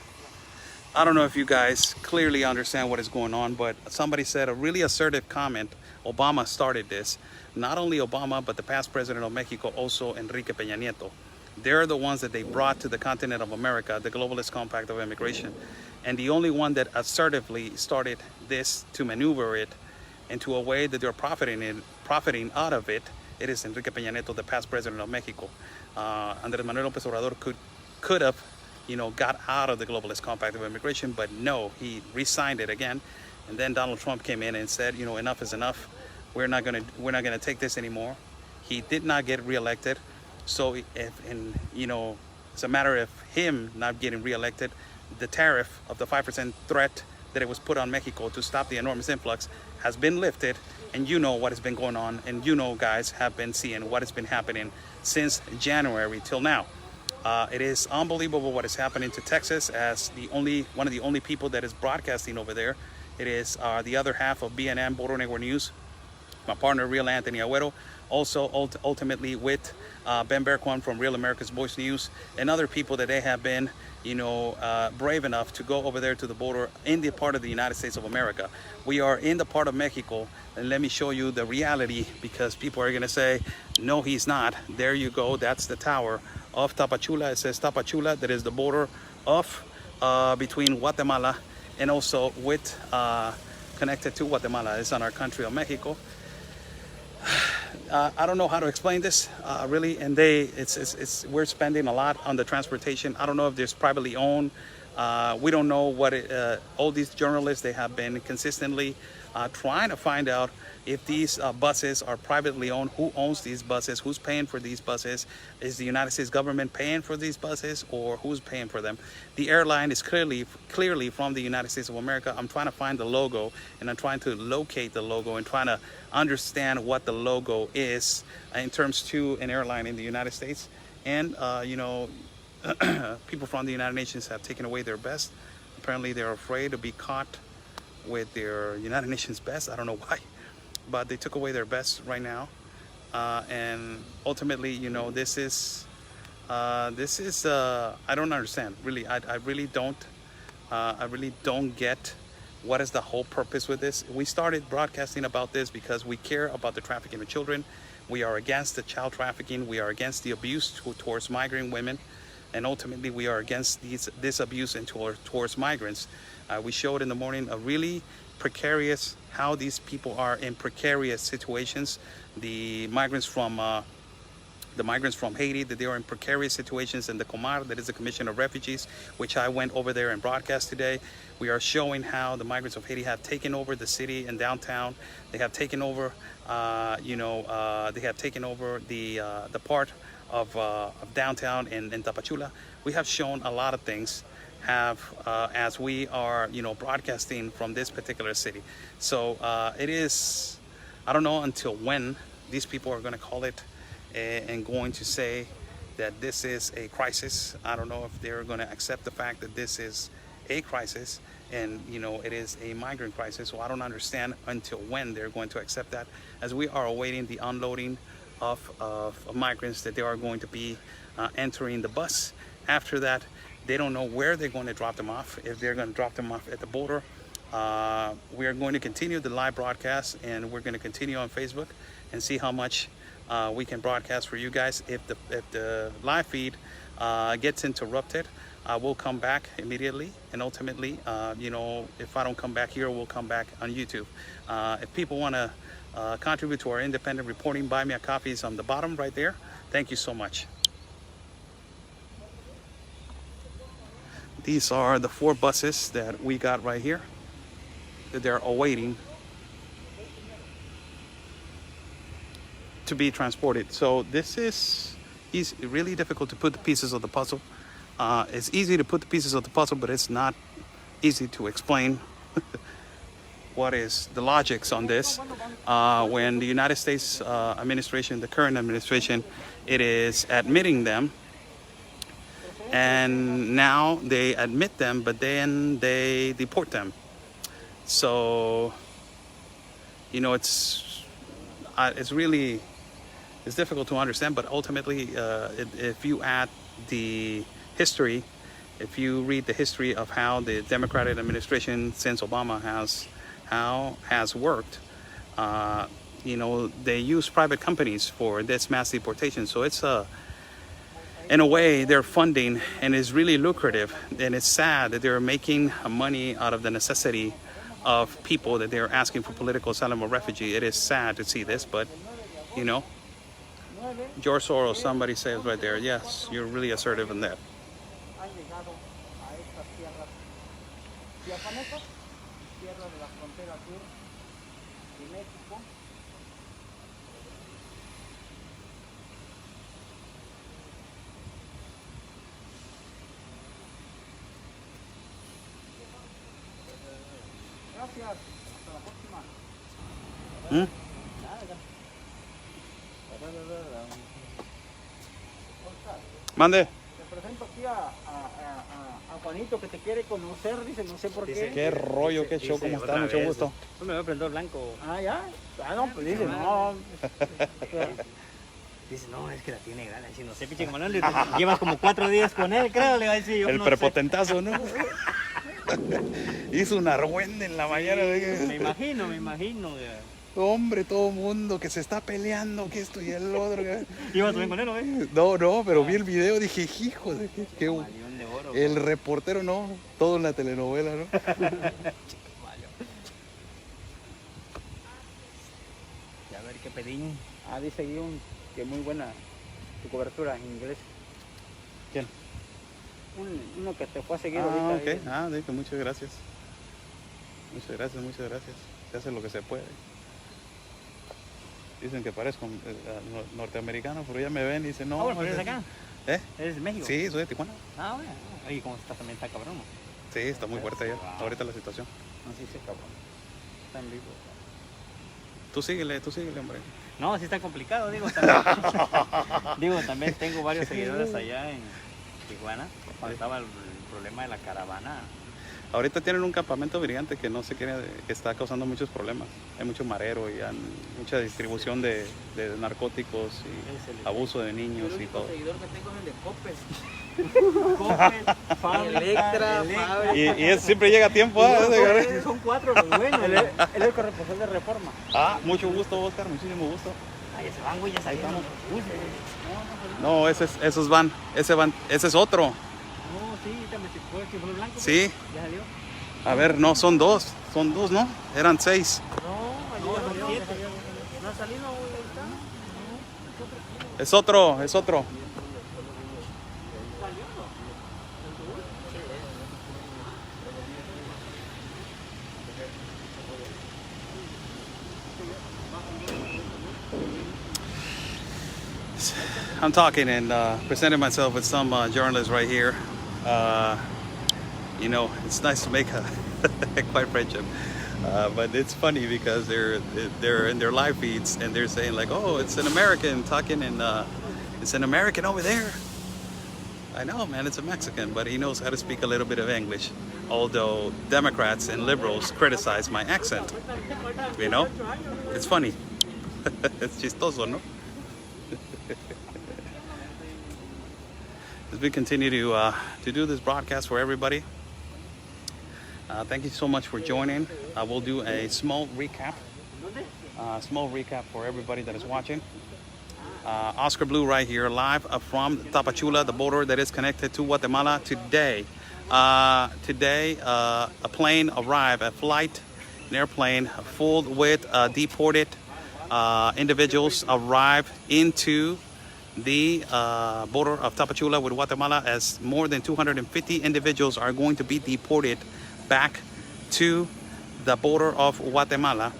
clearly understand what is going on, but somebody said a really assertive comment. Obama started this. Not only Obama, but the past president of Mexico, also Enrique Peña Nieto. They're the ones that they brought to the continent of America, the globalist compact of immigration. And the only one that assertively started this to maneuver it into a way that they're profiting out of it, it is Enrique Peña Nieto, the past president of Mexico. Andrés Manuel López Obrador could have, you know, got out of the globalist compact of immigration, but no, he re-signed it again. And then Donald Trump came in and said, you know, enough is enough. We're not gonna take this anymore. He did not get reelected, so you know, it's a matter of him not getting reelected. The tariff of the 5% threat that it was put on Mexico to stop the enormous influx has been lifted, and you know what has been going on, and you know, guys have been seeing what has been happening since January till now. It is unbelievable what is happening to Texas, as one of the only people that is broadcasting over there. It is the other half of BNM, Border Network News, my partner, Real Anthony Agüero, also ultimately with Ben Berquan from Real America's Voice News, and other people that they have been, you know, brave enough to go over there to the border in the part of the United States of America. We are in the part of Mexico, and let me show you the reality, because people are going to say, no, he's not. There you go. That's the tower of Tapachula. It says Tapachula. That is the border of between Guatemala and also with connected to Guatemala. It's on our country of Mexico. I don't know how to explain this really, and we're spending a lot on the transportation. I don't know if there's privately owned. We don't know what all these journalists, they have been consistently trying to find out if these buses are privately owned, who owns these buses, who's paying for these buses, is the United States government paying for these buses, or who's paying for them? The airline is clearly from the United States of America. I'm trying to find the logo, and I'm trying to locate the logo and trying to understand what the logo is in terms to an airline in the United States. And you know, people from the United Nations have taken away their best. Apparently they're afraid to be caught with their United Nations best. I don't know why, but they took away their best right now. And ultimately, you know, this is I don't understand, really. I really don't get what is the whole purpose with this. We started broadcasting about this because we care about the trafficking of children. We are against the child trafficking. We are against the abuse towards migrant women. And ultimately, we are against this abuse towards migrants. We showed in the morning a really precarious, how these people are in precarious situations. The migrants from Haiti, that they are in precarious situations in the COMAR, that is the Commission of Refugees, which I went over there and broadcast today. We are showing how the migrants of Haiti have taken over the city and downtown. They have taken over, they have taken over the part of downtown in Tapachula. We have shown a lot of things as we are, you know, broadcasting from this particular city. So it is, I don't know until when these people are going to call it and going to say that this is a crisis. I don't know if they're going to accept the fact that this is a crisis, and you know, it is a migrant crisis. So I don't understand until when they're going to accept that, as we are awaiting the unloading of migrants that they are going to be entering the bus. After that, they don't know where they're going to drop them off, if they're going to drop them off at the border. We are going to continue the live broadcast, and we're going to continue on Facebook and see how much we can broadcast for you guys. If the live feed gets interrupted, I will come back immediately, and ultimately, you know, if I don't come back here, we'll come back on YouTube. If people want to contribute to our independent reporting, buy me a coffee is on the bottom right there. Thank you so much. These are the 4 buses that we got right here that they're awaiting to be transported. So this is really difficult to put the pieces of the puzzle. It's easy to put the pieces of the puzzle, but it's not easy to explain what is the logics on this. When the United States administration, the current administration, it is admitting them, and now they admit them, but then they deport them. So, you know, it's difficult to understand, but ultimately, if you add the history, if you read the history of how the Democratic administration since Obama has worked, you know, they use private companies for this mass deportation. So it's in a way, they're funding, and it's really lucrative, and it's sad that they're making money out of the necessity of people that they're asking for political asylum or refugee. It is sad to see this, but you know, George Soros, somebody says right there, yes, you're really assertive in that. ¿Mm? Mande. Te presento aquí a Juanito, que te quiere conocer, dice, no sé por qué. Qué rollo, qué show, ¿cómo está? Mucho gusto. No me voy a prender blanco. Ah, ya. Ah, no, pues dice, no. Dice, no, es que la tiene ganas. Dice, no sé, pinche camarón, llevas como 4 días con él, creo, le va a decir yo. El no prepotentazo, ¿no? Hizo una argüende en la mañana. Me imagino. Hombre, todo mundo que se está peleando, que esto y el otro. ¿Ibas también con él, no ves? No, pero vi el video, dije, hijo de qué Malión de oro. el reportero, no, todo en la telenovela, ¿no? Ya a ver qué pedín. Ah, dice Guión que muy buena tu cobertura en inglés. ¿Quién? Uno que te fue a seguir ahorita. Ok. Ah, de que muchas gracias. Muchas gracias. Se hace lo que se puede. Dicen que parezco norteamericano, pero ya me ven y dicen, no. Bueno, pero eres acá. ¿Eh? ¿Eres de México? Sí, soy de Tijuana. Ah, bueno. Oye, ¿cómo estás? También está cabrón, ¿no? Sí, está muy fuerte ya, Wow. ahorita la situación. No, sí, cabrón. Está en vivo. Tú síguele, hombre. No, sí está complicado, digo. También tengo varios seguidores allá en Tijuana. Cuando estaba el problema de la caravana. Ahorita tienen un campamento brillante que no se quiere, que está causando muchos problemas. Hay mucho marero y mucha distribución de narcóticos y abuso de niños y todo. El seguidor que tengo es el de Coppel. Coppel, Electra. Y siempre llega a tiempo. Son 4 los buenos. Él es el corresponsal de Reforma. Ah, mucho gusto, Oscar, muchísimo gusto. Ay, ese van, güey, ya salieron. No, esos van, ese es otro. No, sí, también se fue, que fue blanco. Sí. Ya salió. A ver, no, son dos, ¿no? Eran 6. No, son 7. no ha salido, güey, ahí está. Es otro. I'm talking and presenting myself with some journalists right here. You know, it's nice to make a quiet friendship. But it's funny because they're in their live feeds and they're saying like, oh, it's an American talking and it's an American over there. I know, man, it's a Mexican, but he knows how to speak a little bit of English. Although Democrats and liberals criticize my accent, you know, it's funny. Es chistoso, ¿no? As we continue to do this broadcast for everybody, thank you so much for joining. We'll do a small recap for everybody that is watching. Oscar Blue right here, live from Tapachula, the border that is connected to Guatemala. Today, a plane arrived, an airplane full with deported individuals arrived into the border of Tapachula with Guatemala, as more than 250 individuals are going to be deported back to the border of Guatemala.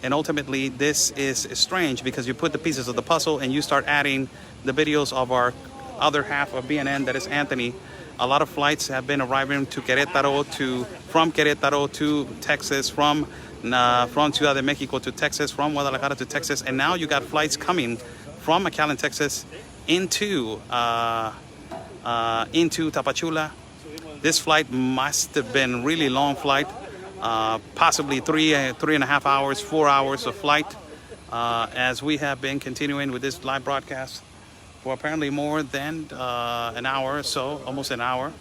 And ultimately, this is strange because you put the pieces of the puzzle and you start adding the videos of our other half of BNN, that is Anthony. A lot of flights have been arriving to from Querétaro to Texas, from Ciudad de Mexico to Texas, from Guadalajara to Texas, and now you got flights coming from McAllen, Texas, into Tapachula. This flight must have been a really long flight. Possibly 3.5 hours, 4 hours of flight, as we have been continuing with this live broadcast for apparently more than an hour or so, almost an hour.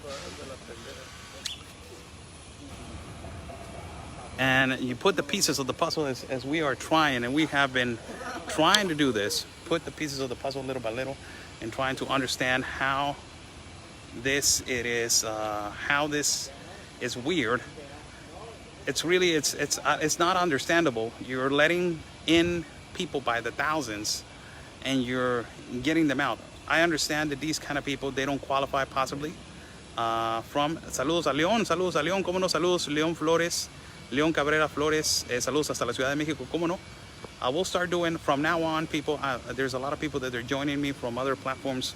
And you put the pieces of the puzzle as we are trying, and we have been trying to do this, put the pieces of the puzzle little by little and trying to understand how this is weird. It's really, it's not understandable. You're letting in people by the thousands and you're getting them out. I understand that these kind of people, they don't qualify possibly. Saludos a León, cómo no, saludos, León Cabrera Flores, saludos hasta la Ciudad de México, cómo no. I will start doing from now on, people, there's a lot of people that are joining me from other platforms,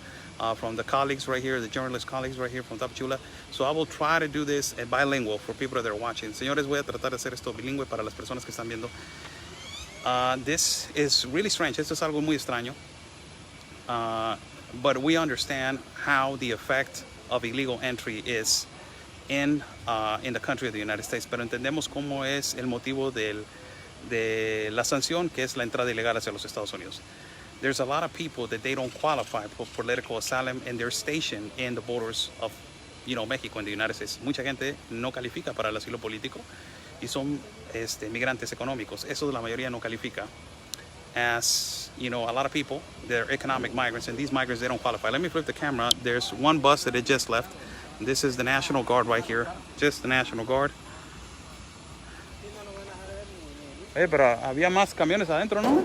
from the colleagues right here, the journalist colleagues right here from Tapachula. So I will try to do this bilingual for people that are watching. Señores, voy a tratar de hacer esto bilingüe para las personas que están viendo. This is really strange. Esto es algo muy extraño. But we understand how the effect of illegal entry is in the country of the United States. Pero entendemos cómo es el motivo de la sanción, que es la entrada ilegal hacia los Estados Unidos. There's a lot of people that they don't qualify for political asylum, and they're stationed in the borders of, Mexico and the United States. Mucha gente no califica para el asilo político y son migrantes económicos. Eso la mayoría no califica. As a lot of people, they're economic migrants, and these migrants, they don't qualify. Let me flip the camera. There's one bus that it just left. This is the National Guard right here. Just the National Guard. Pero había más camiones adentro, ¿no?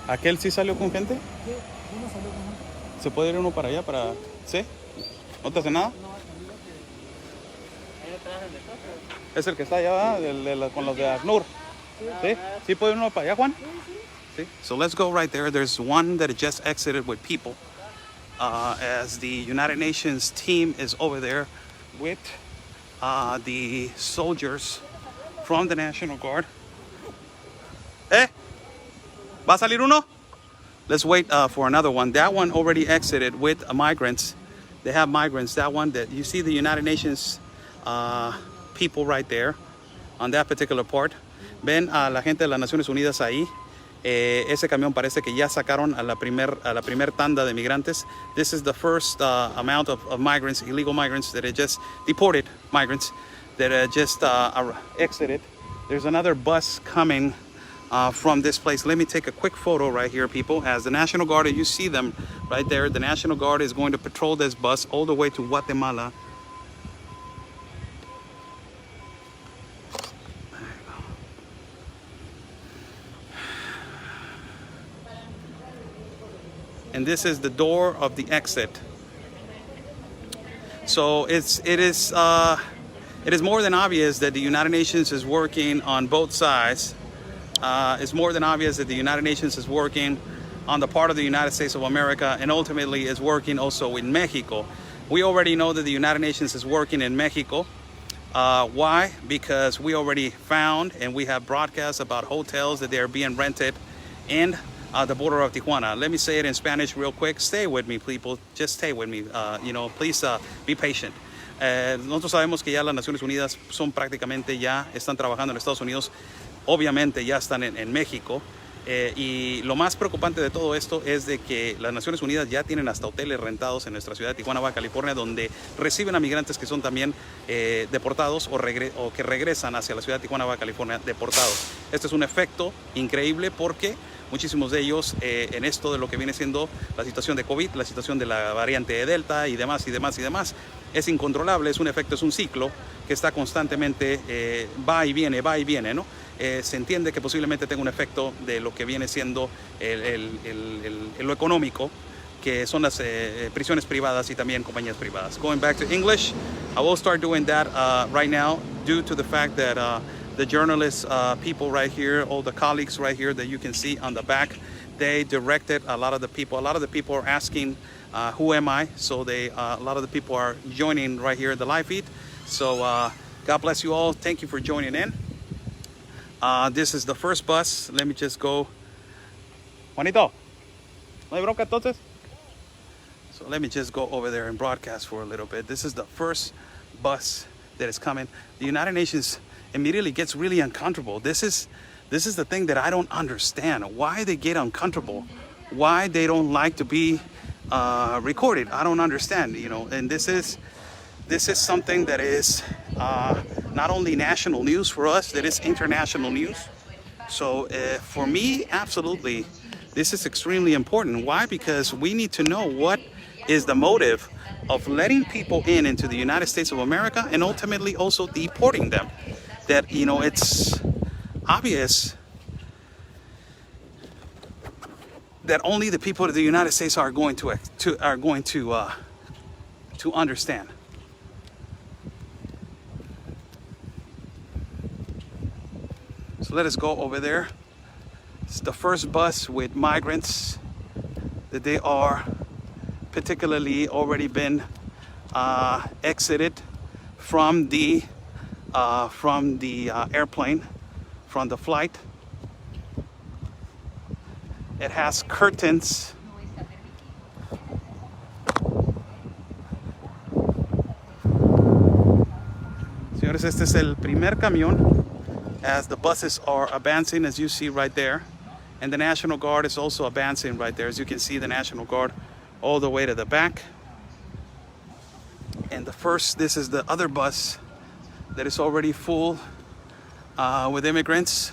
¿Aquel sí salió con gente? Sí, uno salió con gente. ¿Se puede ir uno para allá? ¿Sí? ¿No te hace nada? Es el que está allá, con los de ACNUR. ¿Sí? ¿Sí puede uno para allá, Juan? Sí. So let's go right there. There's one that just exited with people. As the United Nations team is over there with the soldiers from the National Guard. ¿Va a salir uno? Let's wait for another one. That one already exited with migrants. They have migrants. That one, that you see the United Nations people right there on that particular part. Ven a la gente de las Naciones Unidas ahí. Ese camión parece que ya sacaron a la primer tanda de migrantes. This is the first amount of migrants, illegal migrants that are just deported migrants that are just exited. There's another bus coming from this place. Let me take a quick photo right here, people. As the National Guard, you see them right there. The National Guard is going to patrol this bus all the way to Guatemala. And this is the door of the exit So it is more than obvious that the United Nations is working on both sides. It's more than obvious that the United Nations is working on the part of the United States of America, and ultimately is working also in Mexico. We already know that the United Nations is working in Mexico. Why? Because we already found and we have broadcasts about hotels that they are being rented in the border of Tijuana. Let me say it in Spanish real quick. Stay with me, people. Just stay with me. Please be patient. Nosotros sabemos que ya las Naciones Unidas son prácticamente ya están trabajando en Estados Unidos. Obviamente ya están en México. Y lo más preocupante de todo esto es de que las Naciones Unidas ya tienen hasta hoteles rentados en nuestra ciudad de Tijuana, Baja California, donde reciben a migrantes que son también deportados o que regresan hacia la ciudad de Tijuana, Baja California, deportados. Este es un efecto increíble porque muchísimos de ellos en esto de lo que viene siendo la situación de COVID, la situación de la variante de Delta y demás, es incontrolable, es un efecto, es un ciclo que está constantemente va y viene, ¿no? Se entiende que posiblemente tenga un efecto de lo que viene siendo lo económico, que son las prisiones privadas y también compañías privadas. Going back to English, I will start doing that right now due to the fact that the journalists, people right here, all the colleagues right here that you can see on the back, they directed a lot of the people. A lot of the people are asking, who am I? So a lot of the people are joining right here in the live feed. So God bless you all. Thank you for joining in. This is the first bus. Let me just go. Juanito, ¿no hay bronca entonces? So let me just go over there and broadcast for a little bit. This is the first bus that is coming. The United Nations immediately gets really uncomfortable. This is the thing that I don't understand. Why they get uncomfortable? Why they don't like to be recorded? I don't understand. And this is something that is not only national news for us, that is international news. So for me, absolutely, this is extremely important. Why? Because we need to know what is the motive of letting people into the United States of America and ultimately also deporting them. That, it's obvious that only the people of the United States are going to understand. So let us go over there. It's the first bus with migrants that they are particularly already been exited from the airplane, from the flight. It has curtains. Señores, este es el primer camión as the buses are advancing, as you see right there. And the National Guard is also advancing right there. As you can see, the National Guard all the way to the back. And this is the other bus that is already full with immigrants.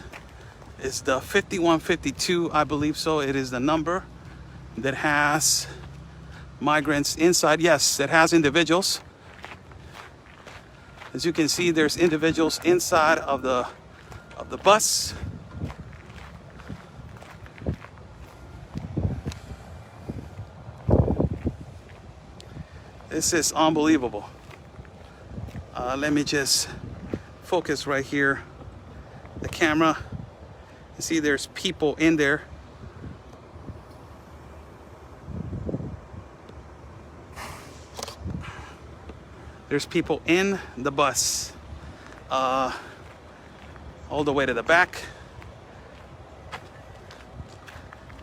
It's the 5152, I believe so. It is the number that has migrants inside. Yes, it has individuals. As you can see, there's individuals inside of the bus. This is unbelievable. Let me just focus right here, the camera. You see there's people in there. There's people in the bus all the way to the back.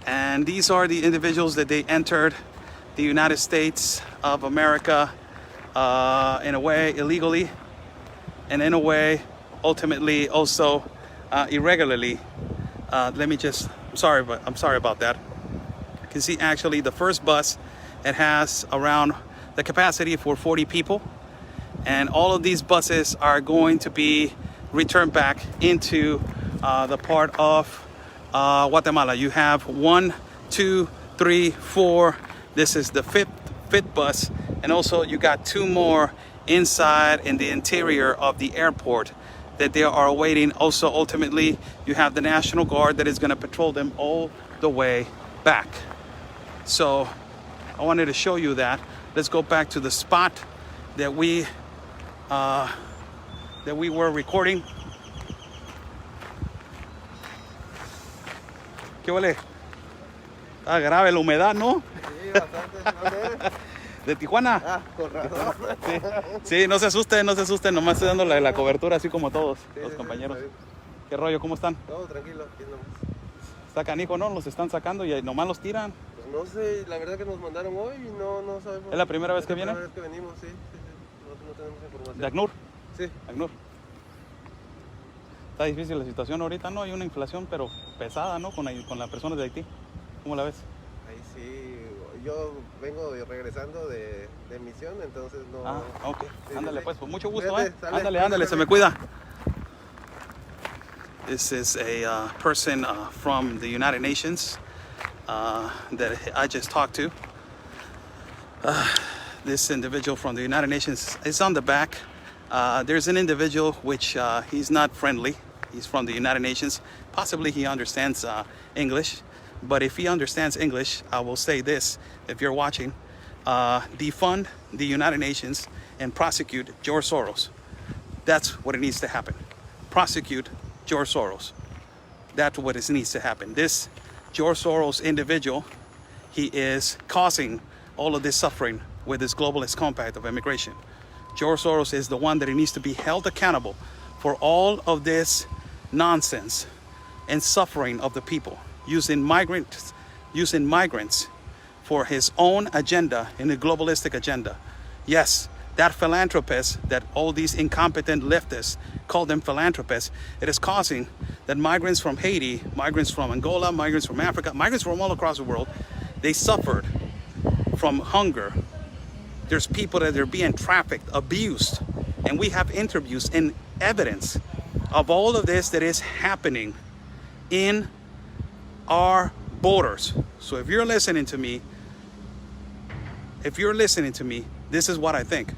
And these are the individuals that they entered the United States of America in a way illegally, and in a way ultimately also irregularly. I'm sorry about that. You can see actually the first bus, it has around the capacity for 40 people, and all of these buses are going to be returned back into the part of Guatemala. You have 1, 2, 3, 4. This is the fifth bus, and also you got 2 more inside in the interior of the airport that they are awaiting. Also, ultimately, you have the National Guard that is going to patrol them all the way back. So I wanted to show you that. Let's go back to the spot that we were recording. ¿Qué vale? Está grave la humedad, ¿no? Sí, bastante. ¿De Tijuana? Ah, con razón. Sí, no se asusten, nomás estoy dando la cobertura así como todos los sí, compañeros. está bien. ¿Qué rollo? ¿Cómo están? Todo tranquilo, aquí nomás. Está canijo, ¿no? Los están sacando y nomás los tiran. Pues no sé, la verdad que nos mandaron hoy y no sabemos. ¿Es la primera vez que Es la vienen? primera vez que venimos, sí. No tenemos información. ¿De ACNUR? Sí. ACNUR. Está difícil la situación ahorita, ¿no? Hay una inflación, pero pesada, ¿no? Con las personas de Haití. ¿Cómo la ves? Ahí sí. Yo vengo regresando de misión, entonces no. Ah, ok. Sí, Ándale, sí. pues mucho gusto, Vete, ¿eh? sale. Ándale, se me cuida. This is a person from the United Nations that I just talked to. This individual from the United Nations is on the back. There's an individual which he's not friendly. He's from the United Nations. Possibly he understands English. But if he understands English, I will say this. If you're watching, defund the United Nations and prosecute George Soros. That's what it needs to happen. Prosecute George Soros. That's what it needs to happen. This George Soros individual, he is causing all of this suffering with this globalist compact of immigration. George Soros is the one that needs to be held accountable for all of this nonsense and suffering of the people, using migrants for his own agenda and a globalistic agenda. Yes, that philanthropist, that all these incompetent leftists call them philanthropists, it is causing that migrants from Haiti, migrants from Angola, migrants from Africa, migrants from all across the world, they suffered from hunger. There's people that are being trafficked, abused, and we have interviews and evidence of all of this that is happening in our borders. So if you're listening to me, this is what I think.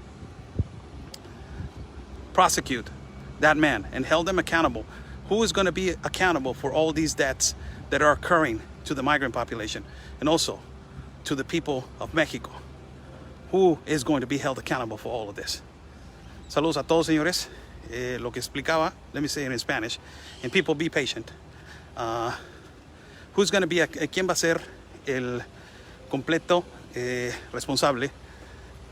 Prosecute that man and hold them accountable. Who is going to be accountable for all these deaths that are occurring to the migrant population and also to the people of Mexico? Who is going to be held accountable for all of this? Saludos a todos, señores. Lo que explicaba, let me say it in Spanish, and people be patient. Who's going to be, ¿quién va a ser el completo responsable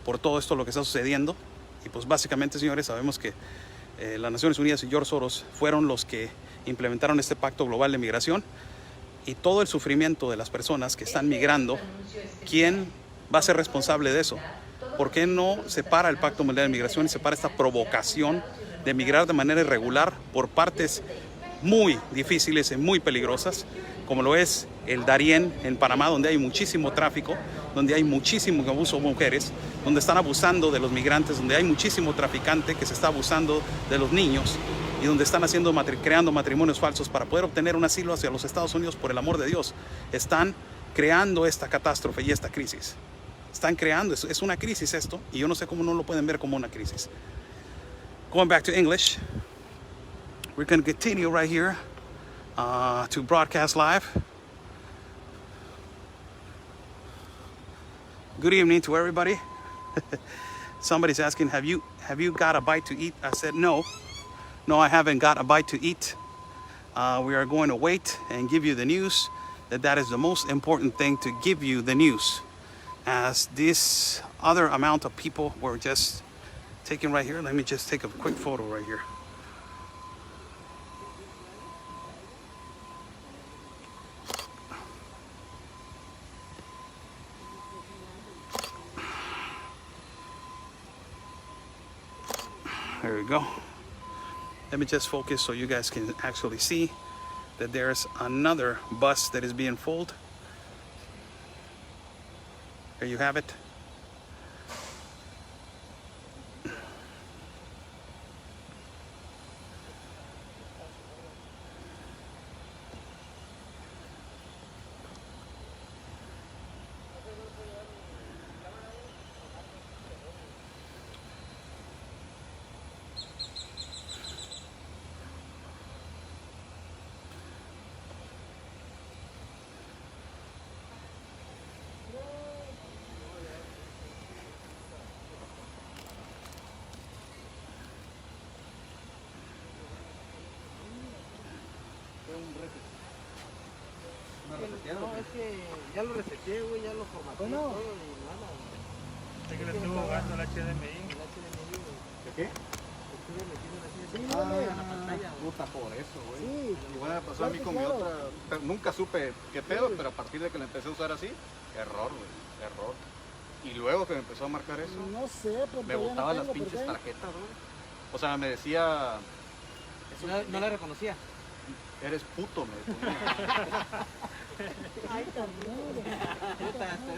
por todo esto lo que está sucediendo? Y pues básicamente, señores, sabemos que las Naciones Unidas y George Soros fueron los que implementaron este pacto global de migración y todo el sufrimiento de las personas que están migrando. ¿Quién va a ser responsable de eso? ¿Por qué no se para el Pacto Mundial de Migración y se para esta provocación de migrar de manera irregular por partes muy difíciles y muy peligrosas, como lo es el Darién en Panamá, donde hay muchísimo tráfico, donde hay muchísimo abuso de mujeres, donde están abusando de los migrantes, donde hay muchísimo traficante que se está abusando de los niños y donde están creando matrimonios falsos para poder obtener un asilo hacia los Estados Unidos? Por el amor de Dios, están creando esta catástrofe y esta crisis. Están creando, es una crisis esto, y yo no sé cómo no lo pueden ver como una crisis. Going back to English, we're going to continue right here to broadcast live. Good evening to everybody. Somebody's asking, have you got a bite to eat? I said no, I haven't got a bite to eat. We are going to wait and give you the news. That is the most important thing, to give you the news, as this other amount of people were just taken right here. Let me just take a quick photo right here. There we go. Let me just focus so you guys can actually see that there's another bus that is being folded. There you have it. reseteando. No, es que ya lo reseté, güey, ya lo formateé todo y nada. Sé que le estuvo jugando el HDMI. ¿De qué? Estuve metido en la Sí, en la pantalla. Puta, por eso, güey. Sí. Igual me pasó a mí con mi otra. Pero nunca supe qué pedo, pero a partir de que la empecé a usar así, error, güey, error. Y luego que me empezó a marcar eso, No sé, pero me todavía botaban no las tengo, ¿por pinches qué? tarjetas, güey. O sea, me decía, No la reconocía. eres puto, me ponía. Ay, cabrón.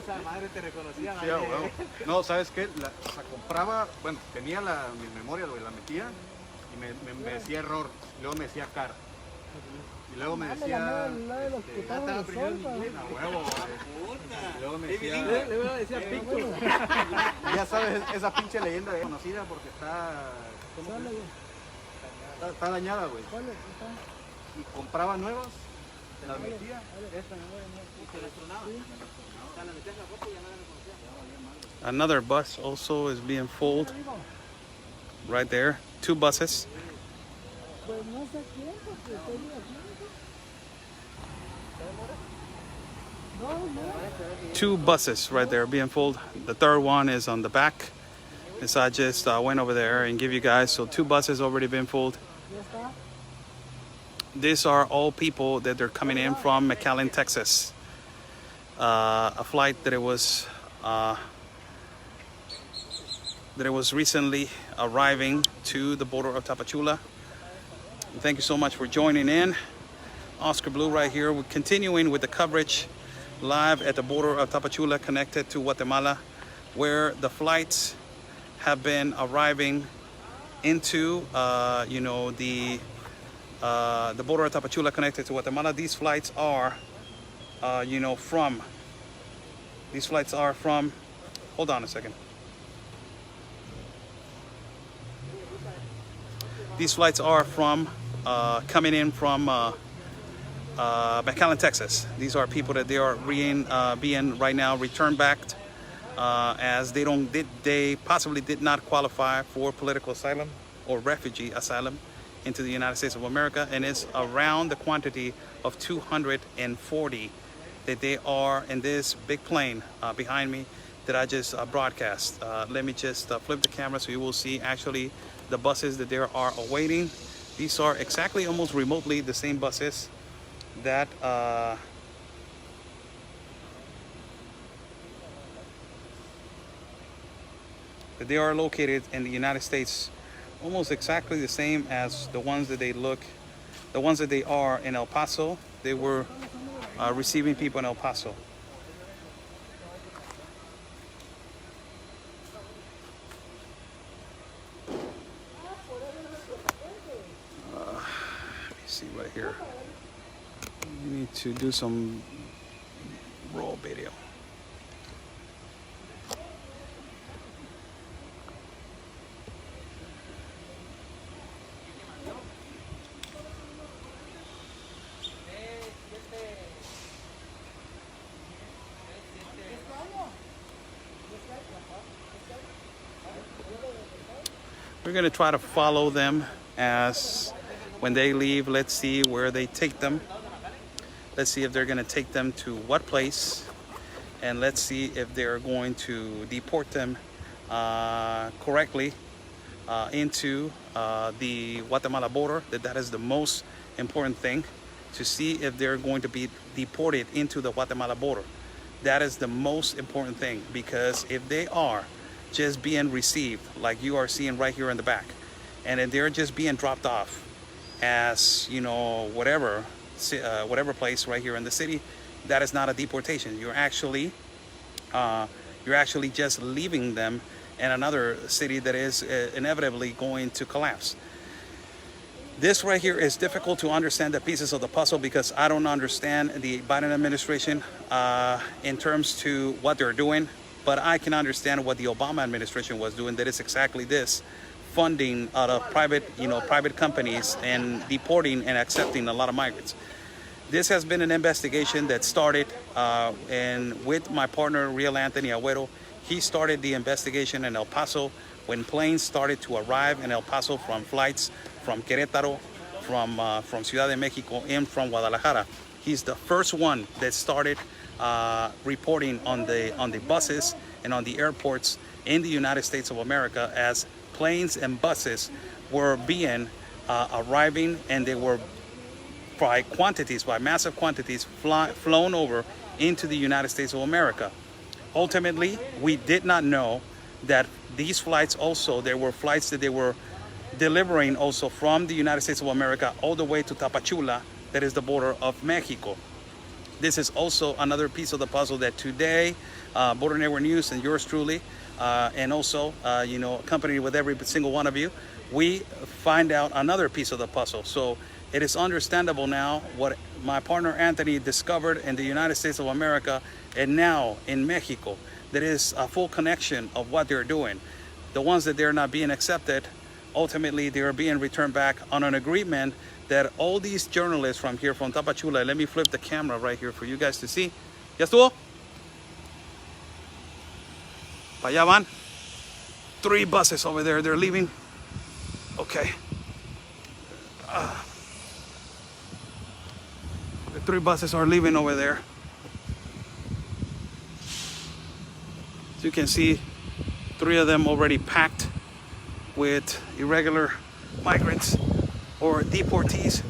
Esa madre te reconocía. Sí, a huevo. No, ¿sabes qué? O sea, compraba, bueno, tenía mi memoria, güey, la metía y me decía error. Y luego me decía car. Y luego me decía. La de los putados de sol, A huevo, güey. Y luego me decía. Le decía pico. Ya sabes, esa pinche leyenda de conocida porque está. ¿Cómo ¿Cuál que? es? Está dañada, güey. ¿Cuál es? Y compraba nuevas, las metía. Another bus also is being full right there. 2 buses. Pues no sé quién, porque estoy aquí. No, no. 2 buses right there being full. The third one is on the back. So I just went over there and give you guys. So 2 buses already been full. Ya está. These are all people that they're coming in from McAllen, Texas. A flight that it was recently arriving to the border of Tapachula. Thank you so much for joining in. Oscar Blue right here. We're continuing with the coverage live at the border of Tapachula, connected to Guatemala, where the flights have been arriving into the border of Tapachula connected to Guatemala. These flights are from hold on a second. These flights are from coming in from McAllen, Texas. These are people that they are being right now returned back as they possibly did not qualify for political asylum or refugee asylum into the United States of America, and it's around the quantity of 240 that they are in this big plane behind me that I just broadcast. Let me just flip the camera so you will see actually the buses that there are awaiting. These are exactly almost remotely the same buses that they are located in the United States, almost exactly the same as the ones that they are in El Paso. They were receiving people in El Paso. Let me see right here. We need to do some raw video. We're going to try to follow them as when they leave. Let's see where they take them. Let's see if they're going to take them to what place. And let's see if they're going to deport them correctly into the Guatemala border. That is the most important thing, to see if they're going to be deported into the Guatemala border. That is the most important thing, because if they are just being received like you are seeing right here in the back, and then they're just being dropped off as, you know, whatever place right here in the city, that is not a deportation. You're actually just leaving them in another city that is inevitably going to collapse. This right here is difficult to understand the pieces of the puzzle, because I don't understand the Biden administration in terms to what they're doing, but I can understand what the Obama administration was doing. That is exactly this: funding out of private companies and deporting and accepting a lot of migrants. This has been an investigation that started with my partner, Real Anthony Agüero. He started the investigation in El Paso when planes started to arrive in El Paso from flights from Querétaro, from Ciudad de Mexico, and from Guadalajara. He's the first one that started reporting on the buses and on the airports in the United States of America as planes and buses were being arriving, and they were by massive quantities flown over into the United States of America. Ultimately, we did not know that these flights also, there were flights that they were delivering also from the United States of America all the way to Tapachula, that is the border of Mexico. This is also another piece of the puzzle that today, Border Network News and yours truly, and also, accompanied with every single one of you, we find out another piece of the puzzle. So it is understandable now what my partner Anthony discovered in the United States of America and now in Mexico. There is a full connection of what they're doing. The ones that they're not being accepted, ultimately they are being returned back on an agreement that all these journalists from here, from Tapachula, let me flip the camera right here for you guys to see. ¿Ya estuvo? Pa' allá van. 3 buses over there, they're leaving. Okay. The 3 buses are leaving over there. As you can see, 3 of them already packed with irregular migrants or deportees.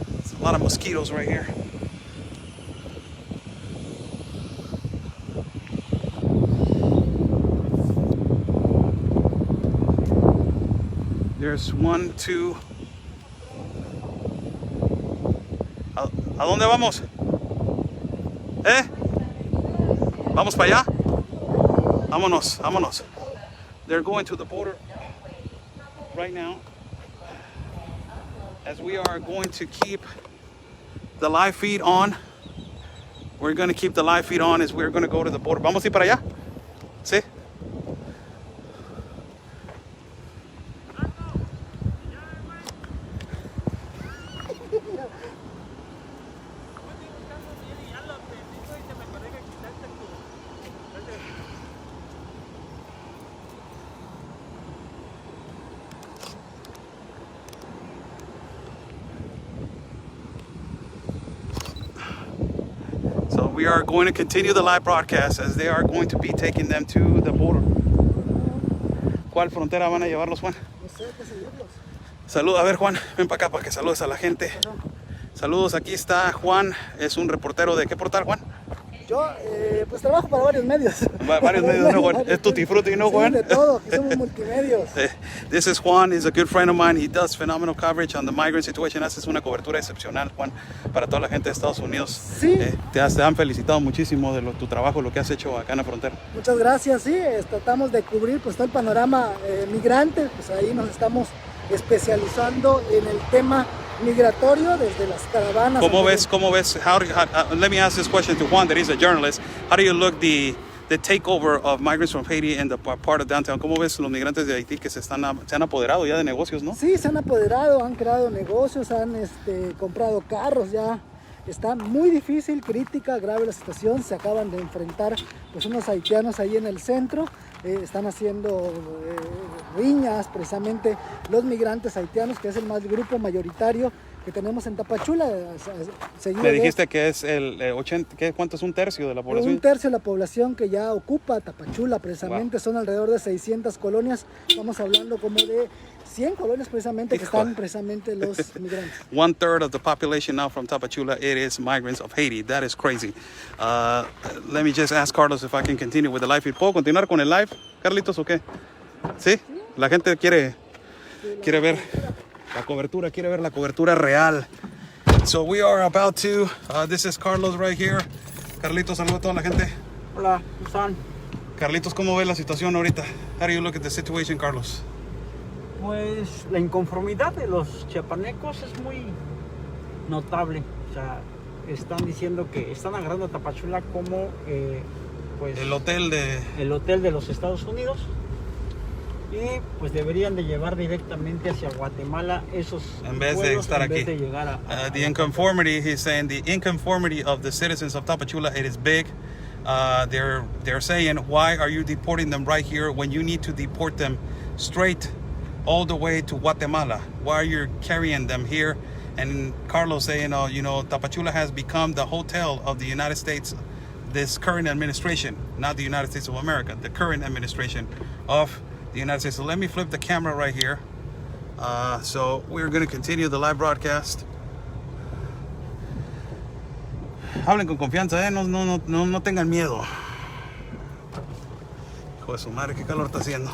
There's a lot of mosquitoes right here. There's 1, 2. ¿A dónde vamos? ¿Vamos para allá? Vámonos, vámonos. They're going to the border right now. As we are going to keep the live feed on. We're going to keep the live feed on as we're going to go to the border. ¿Vamos a ir para allá? ¿Sí? We are going to continue the live broadcast as they are going to be taking them to the border. ¿Cuál frontera van a llevarlos, Juan? No sé qué seguirlos. Salud, a ver, Juan, ven para acá para que saludes a la gente. Saludos, aquí está Juan, es un reportero de ¿qué portal, Juan? Yo, pues trabajo para varios medios. Varios medios, ¿no, Juan? Es Tutti Frutti, ¿no, Juan? Sí, de todo, aquí somos multimedios. This is Juan, he's a good friend of mine. He does phenomenal coverage on the migrant situation. Haces una cobertura excepcional, Juan, para toda la gente de Estados Unidos. Sí. Te han felicitado muchísimo de tu trabajo, lo que has hecho acá en la frontera. Muchas gracias, sí, tratamos de cubrir pues todo el panorama migrante, pues ahí nos estamos especializando en el tema migratorio desde las caravanas. ¿Cómo ves? Let me ask this question to Juan, that is a journalist. How do you look the takeover of migrants from Haiti in the part of downtown? ¿Cómo ves los migrantes de Haití que se han apoderado ya de negocios, no? Sí, se han apoderado, han creado negocios, han comprado carros ya. Está muy difícil, crítica, grave la situación. Se acaban de enfrentar pues unos haitianos ahí en el centro. Están haciendo riñas precisamente los migrantes haitianos, que es el grupo mayoritario que tenemos en Tapachula. Me dijiste que es el 80, ¿cuánto es? ¿Un tercio de la población? Un tercio de la población que ya ocupa Tapachula precisamente. Wow. Son alrededor de 600 colonias. Estamos hablando como de 100 colonias precisamente que están precisamente los migrantes. 1/3 of the population now from Tapachula, it is migrants of Haiti. That is crazy. Let me just ask Carlos if I can continue with the live feed. ¿Puedo continuar con el live, Carlitos, o qué? ¿Sí? La gente quiere ver la cobertura real. So we are about to, this is Carlos right here. Carlitos, saluda a toda la gente. Hola, ¿cómo están? Carlitos, ¿cómo ves la situación ahorita? How do you look at the situation, Carlos? Pues la inconformidad de los chiapanecos es muy notable. O sea, están diciendo que están agarrando a Tapachula como pues el hotel de los Estados Unidos, y pues deberían de llevar directamente hacia Guatemala esos en vez de estar aquí. De llegar a the inconformity, he's saying the inconformity of the citizens of Tapachula, it is big. They're saying, why are you deporting them right here when you need to deport them straight all the way to Guatemala? Why are you carrying them here And Carlos saying, you know, Tapachula has become the hotel of the United States, this current administration, not the United States of America, the current administration of the United States. So let me flip the camera right here. So we're going to continue the live broadcast. Hablen con confianza, no tengan miedo. Hijo de su madre, qué calor está haciendo.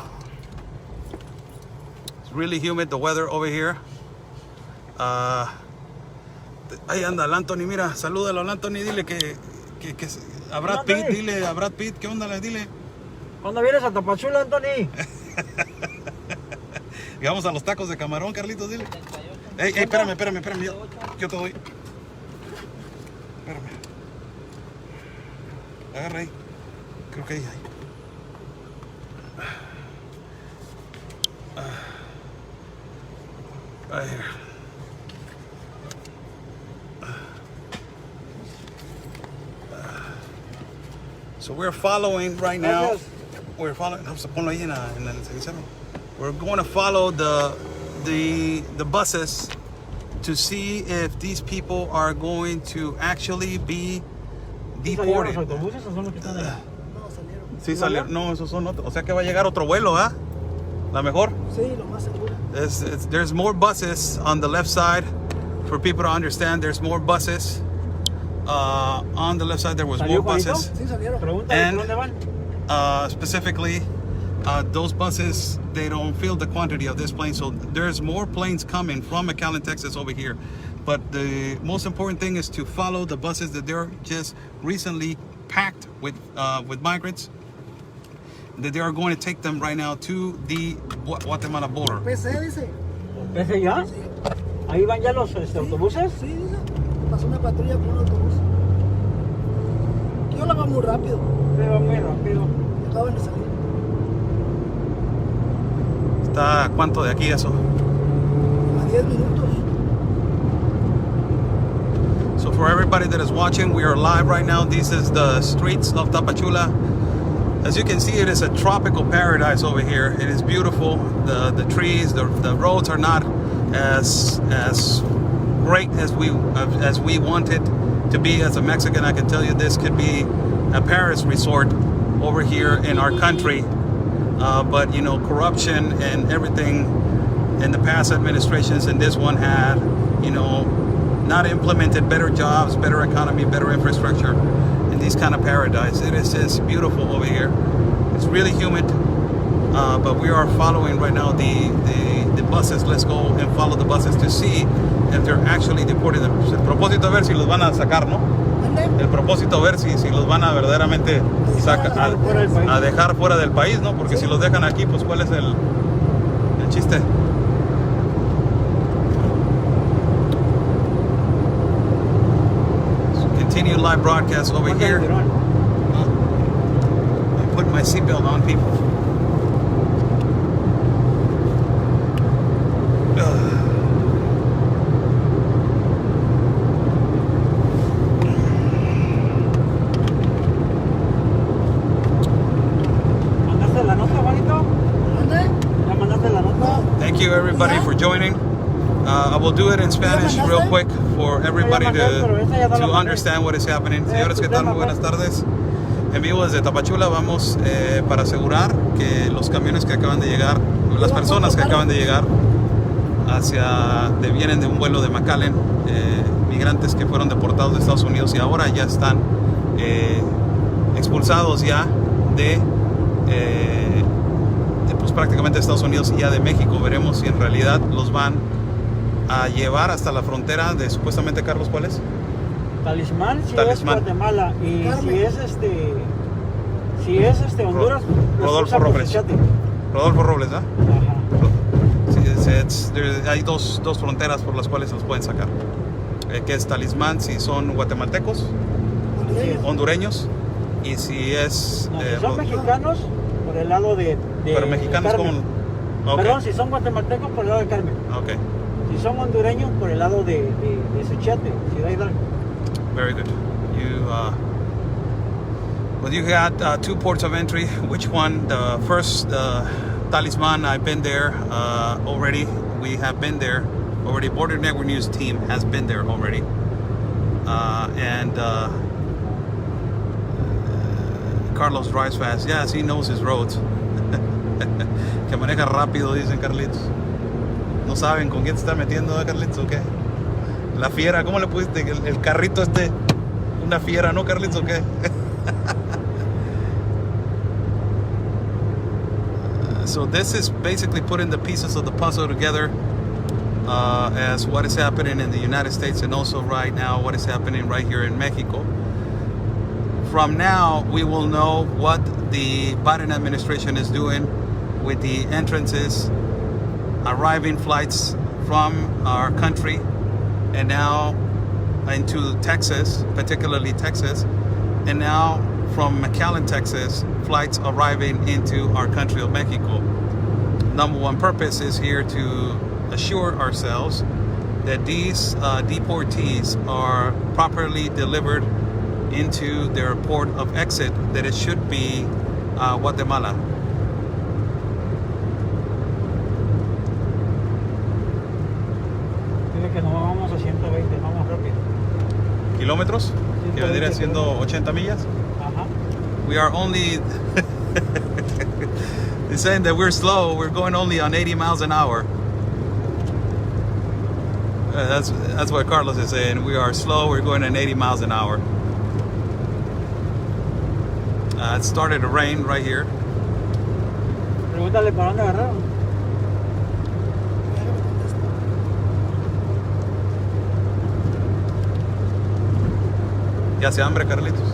It's really humid, the weather over here. Ahí anda el Anthony, mira, salúdalo al Anthony, dile que a Brad Pitt, dile a Brad Pitt, ¿qué onda? Dile. ¿Cuándo vienes a Tapachula, Anthony? Y vamos a los tacos de camarón, Carlitos, dile. Ey, espérame, yo te doy. Espérame. Agarra ahí. Creo que ahí hay. Right here. So we're following right now. We're following. Ponlo ahí en el 77. We're going to follow the buses to see if these people are going to actually be deported. ¿Los autobuses o son los que están ahí? Sí, salieron. No, esos son otros. O sea que va a llegar otro vuelo, ¿ah? ¿La mejor? Sí, lo más seguro. There's more buses on the left side. For people to understand, there's more buses. On the left side, there was more buses. Sí, salieron. Pregúntale dónde van. Specifically, those buses, they don't fill the quantity of this plane. So there's more planes coming from McAllen, Texas over here. But the most important thing is to follow the buses that they're just recently packed with migrants. That they are going to take them right now to the Guatemala border. PC dice. ¿Ese ya? Sí. ¿Ahí van ya los autobuses? Sí, dice. Pasó una patrulla con un autobús. Yo la va muy rápido. Sí, va muy rápido. Acaban de salir. ¿Está a cuánto de aquí eso? A 10 minutos. So for everybody that is watching, we are live right now. This is the streets of Tapachula. As you can see, it is a tropical paradise over here. It is beautiful. The trees, the roads are not as great as we want it to be. As a Mexican, I can tell you this could be a Paris resort over here in our country. But you know, corruption and everything in the past administrations and this one had, you know, not implemented better jobs, better economy, better infrastructure in these kind of paradise. It is just beautiful over here. It's really humid, but we are following right now the buses. Let's go and follow the buses to see if they're actually deported. El propósito ver si los van a sacar, ¿no? El propósito ver si los van a verdaderamente a dejar fuera del país, ¿no? Porque si los dejan aquí, pues ¿cuál es el chiste? Continue live broadcast over here. I'm putting my seatbelt on, people. ¿Mandaste la nota, Juanito? ¿Dónde? ¿Ya mandaste la nota? Thank you, everybody, for joining. I will do it in Spanish real quick for everybody to understand what is happening. Señores, ¿qué tal? Muy buenas tardes. En vivo desde Tapachula vamos para asegurar que los camiones que acaban de llegar, las personas que acaban de llegar vienen de un vuelo de McAllen, migrantes que fueron deportados de Estados Unidos y ahora ya están expulsados ya de pues prácticamente de Estados Unidos y ya de México. Veremos si en realidad los van a llevar hasta la frontera de supuestamente, Carlos, ¿cuál es? Talisman, si Talisman. es Guatemala y si es Honduras, Rodolfo Robles. Rodolfo Robles, ¿ah? Ajá. Sí, hay dos fronteras por las cuales los pueden sacar. Que es Talisman si son guatemaltecos, hondureños, y si es... No, si son mexicanos, por el lado de pero mexicanos Carmen. como... Okay. Perdón, si son guatemaltecos, por el lado de Carmen. Okay. Si son hondureños, por el lado de Suchiate, Ciudad Hidalgo. Very good. Well, you had 2 ports of entry. Which one? The first, Talisman, I've been there already. We have been there Our Deported Network News team has been there already. Carlos drives fast. Yes, he knows his roads. Que maneja rápido, dicen Carlitos. No saben con quién te está metiendo, Carlitos, ¿o qué? La fiera, ¿cómo le pusiste? El carrito una fiera, ¿no, Carlitos, o qué? So this is basically putting the pieces of the puzzle together as what is happening in the United States and also right now what is happening right here in Mexico. From now, we will know what the Biden administration is doing with the entrances, arriving flights from our country and now into Texas, particularly Texas, and now from McAllen, Texas, flights arriving into our country of Mexico. Number one purpose is here to assure ourselves that these deportees are properly delivered into their port of exit, that it should be Guatemala. Dice que no vamos a 120, vamos rápido. ¿Kilómetros? Que vendría siendo 80 millas. Ajá. We are only they're saying that we're slow. We're going only on 80 miles an hour. That's what Carlos is saying. We are slow. We're going at 80 miles an hour. It started to rain right here. Pregúntale para dónde agarraron. Ya hace hambre, Carlitos.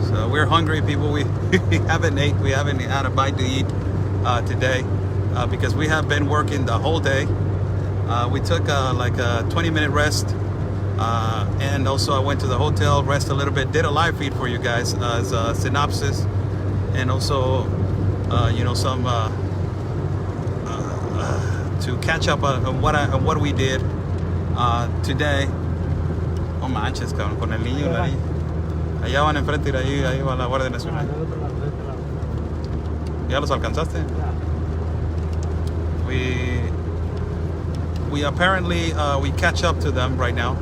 So we're hungry, people. We haven't ate. We haven't had a bite to eat today because we have been working the whole day. We took like a 20-minute rest, and also I went to the hotel, rest a little bit, did a live feed for you guys as a synopsis, and also some to catch up on what we did today. Oh manches, cabrón, con el niño, la niña. Allá van enfrente y ahí va la Guardia Nacional. ¿Ya los alcanzaste? We apparently we catch up to them right now.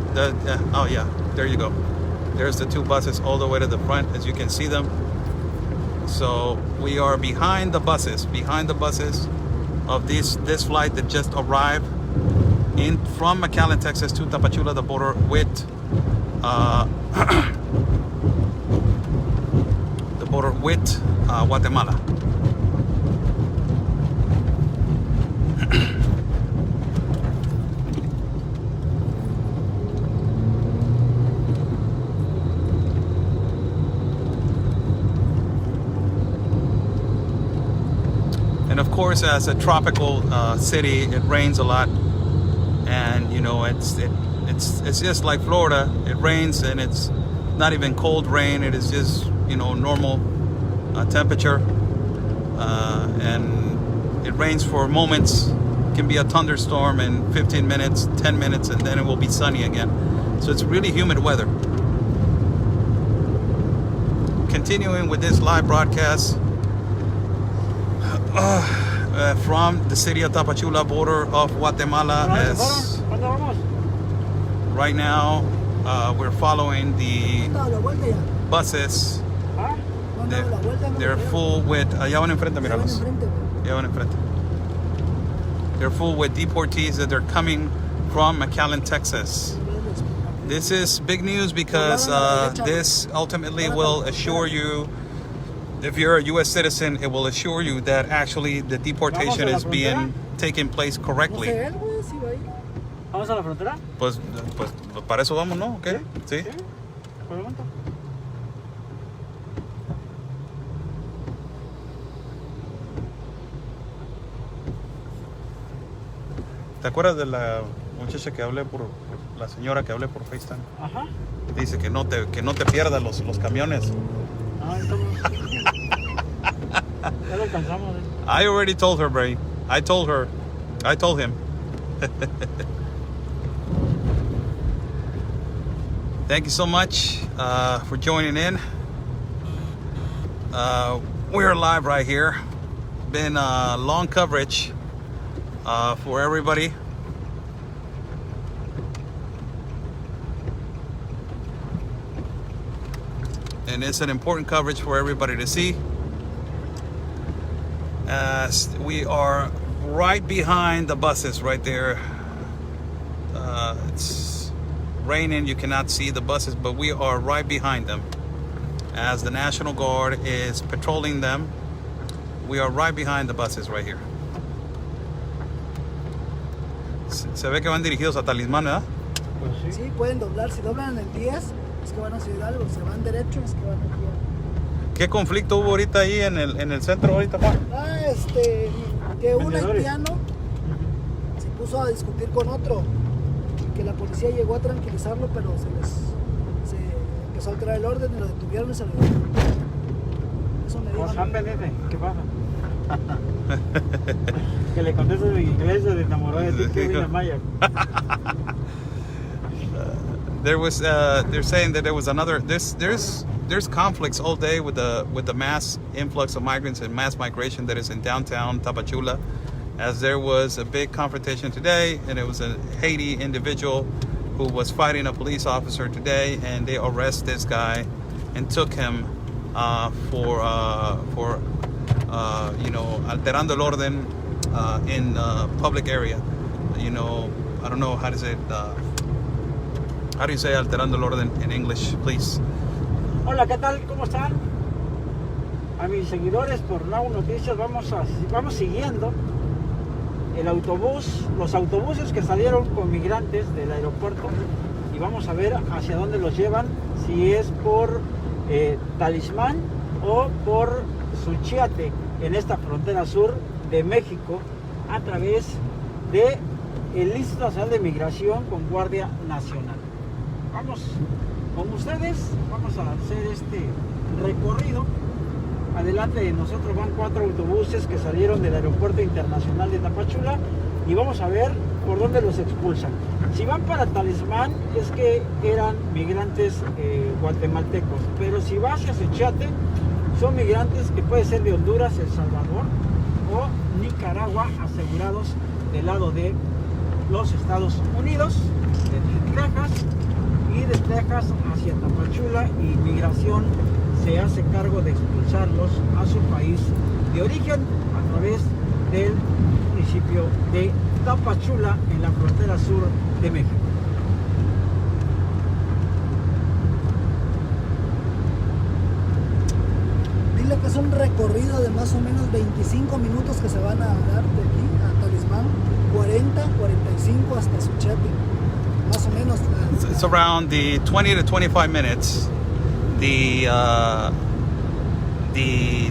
Oh yeah, there you go. There's the two buses all the way to the front, as you can see them. So we are behind the buses of this flight that just arrived from McAllen, Texas to Tapachula, the border with Guatemala. And of course, as a tropical city, it rains a lot, and it's just like Florida. It rains, and it's not even cold rain. It is just normal temperature, and it rains for moments. It can be a thunderstorm in 15 minutes, 10 minutes, and then it will be sunny again. So it's really humid weather. Continuing with this live broadcast from the city of Tapachula, border of Guatemala. As right now we're following the buses. They're full with allá van enfrente, míralos. Allá van enfrente. They're full with deportees that they're coming from McAllen, Texas. This is big news because this ultimately will assure you, if you're a U.S. citizen, it will assure you that actually the deportation is being taking place correctly. ¿Vamos a la frontera? Pues para eso vamos, ¿no? ¿Okay? Sí. Por el momento. ¿Te acuerdas de la muchacha que hablé la señora que hablé por FaceTime? Ajá. Dice que no te pierdas los camiones. Ah, estamos. Ya lo alcanzamos. I already told her, Bray. I told him. Thank you so much for joining in. We're live right here. Been long coverage for everybody. And it's an important coverage for everybody to see. As we are right behind the buses right there. It's raining, you cannot see the buses, but we are right behind them. As the National Guard is patrolling them, we are right behind the buses right here. Se ve que van dirigidos a Talisman, ¿verdad? Pues sí. Sí, pueden doblar. Si doblan en el 10, es que van a hacer algo. Si van derecho, es que van aquí. ¿Qué conflicto hubo ahorita ahí en el centro ahorita, Juan? Que un Vendedores. haitiano se puso a discutir con otro. Que la policía llegó a tranquilizarlo, pero se empezó a alterar el orden y lo detuvieron y se lo llevaron. Eso me dijo. Pues pendiente, ¿qué pasa? Que le contestas en inglés, se enamoró de ti, que viene Maya. There was they're saying that there was another there's conflicts all day with the mass influx of migrants and mass migration that is in downtown Tapachula, as there was a big confrontation today, and it was a Haiti individual who was fighting a police officer today, and they arrested this guy and took him for you know, alterando el orden in public area. You know, I don't know how to say it. How do you say alterando el orden in English, please? Hola, ¿qué tal? ¿Cómo están? A mis seguidores por Now Noticias vamos siguiendo el autobús, los autobuses que salieron con migrantes del aeropuerto, y vamos a ver hacia dónde los llevan, si es por Talisman o por Suscríbete, en esta frontera sur de México, a través de el Instituto Nacional de Migración con Guardia Nacional. Vamos con ustedes, vamos a hacer este recorrido. Adelante de nosotros van 4 autobuses que salieron del Aeropuerto Internacional de Tapachula, y vamos a ver por dónde los expulsan. Si van para Talisman es que eran migrantes guatemaltecos, pero si va hacia Suscríbete son migrantes que puede ser de Honduras, El Salvador o Nicaragua, asegurados del lado de los Estados Unidos, de Texas, y de Texas hacia Tapachula, y Migración se hace cargo de expulsarlos a su país de origen a través del municipio de Tapachula, en la frontera sur de México. Dile que es un recorrido de más o menos 25 minutos que se van a dar de aquí a Talisman, 40, 45 hasta Suscríbete. Más o menos. It's around the 20 to 25 minutes. The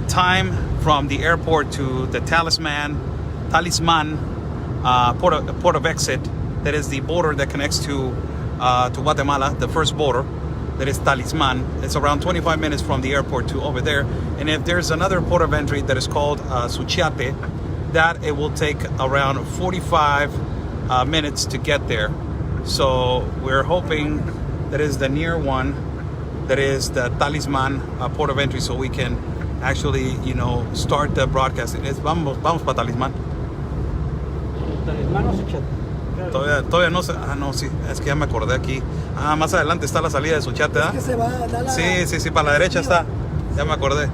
time from the airport to the Talisman port of exit, that is the border that connects to Guatemala, the first border, that is Talisman. It's around 25 minutes from the airport to over there. And if there's another port of entry that is called Suscríbete, that it will take around 45 minutes to get there. So we're hoping that is the near one, that is the Talisman port of entry, so we can actually, you know, start the broadcasting. Vamos para Talisman. Talisman o Suscríbete. Todavía no sé. Ah, no, sí, es que ya me acordé aquí. Ah, más adelante está la salida de Suscríbete, ¿verdad? Es que se va a dar la... Sí, para la derecha está. Ya me acordé.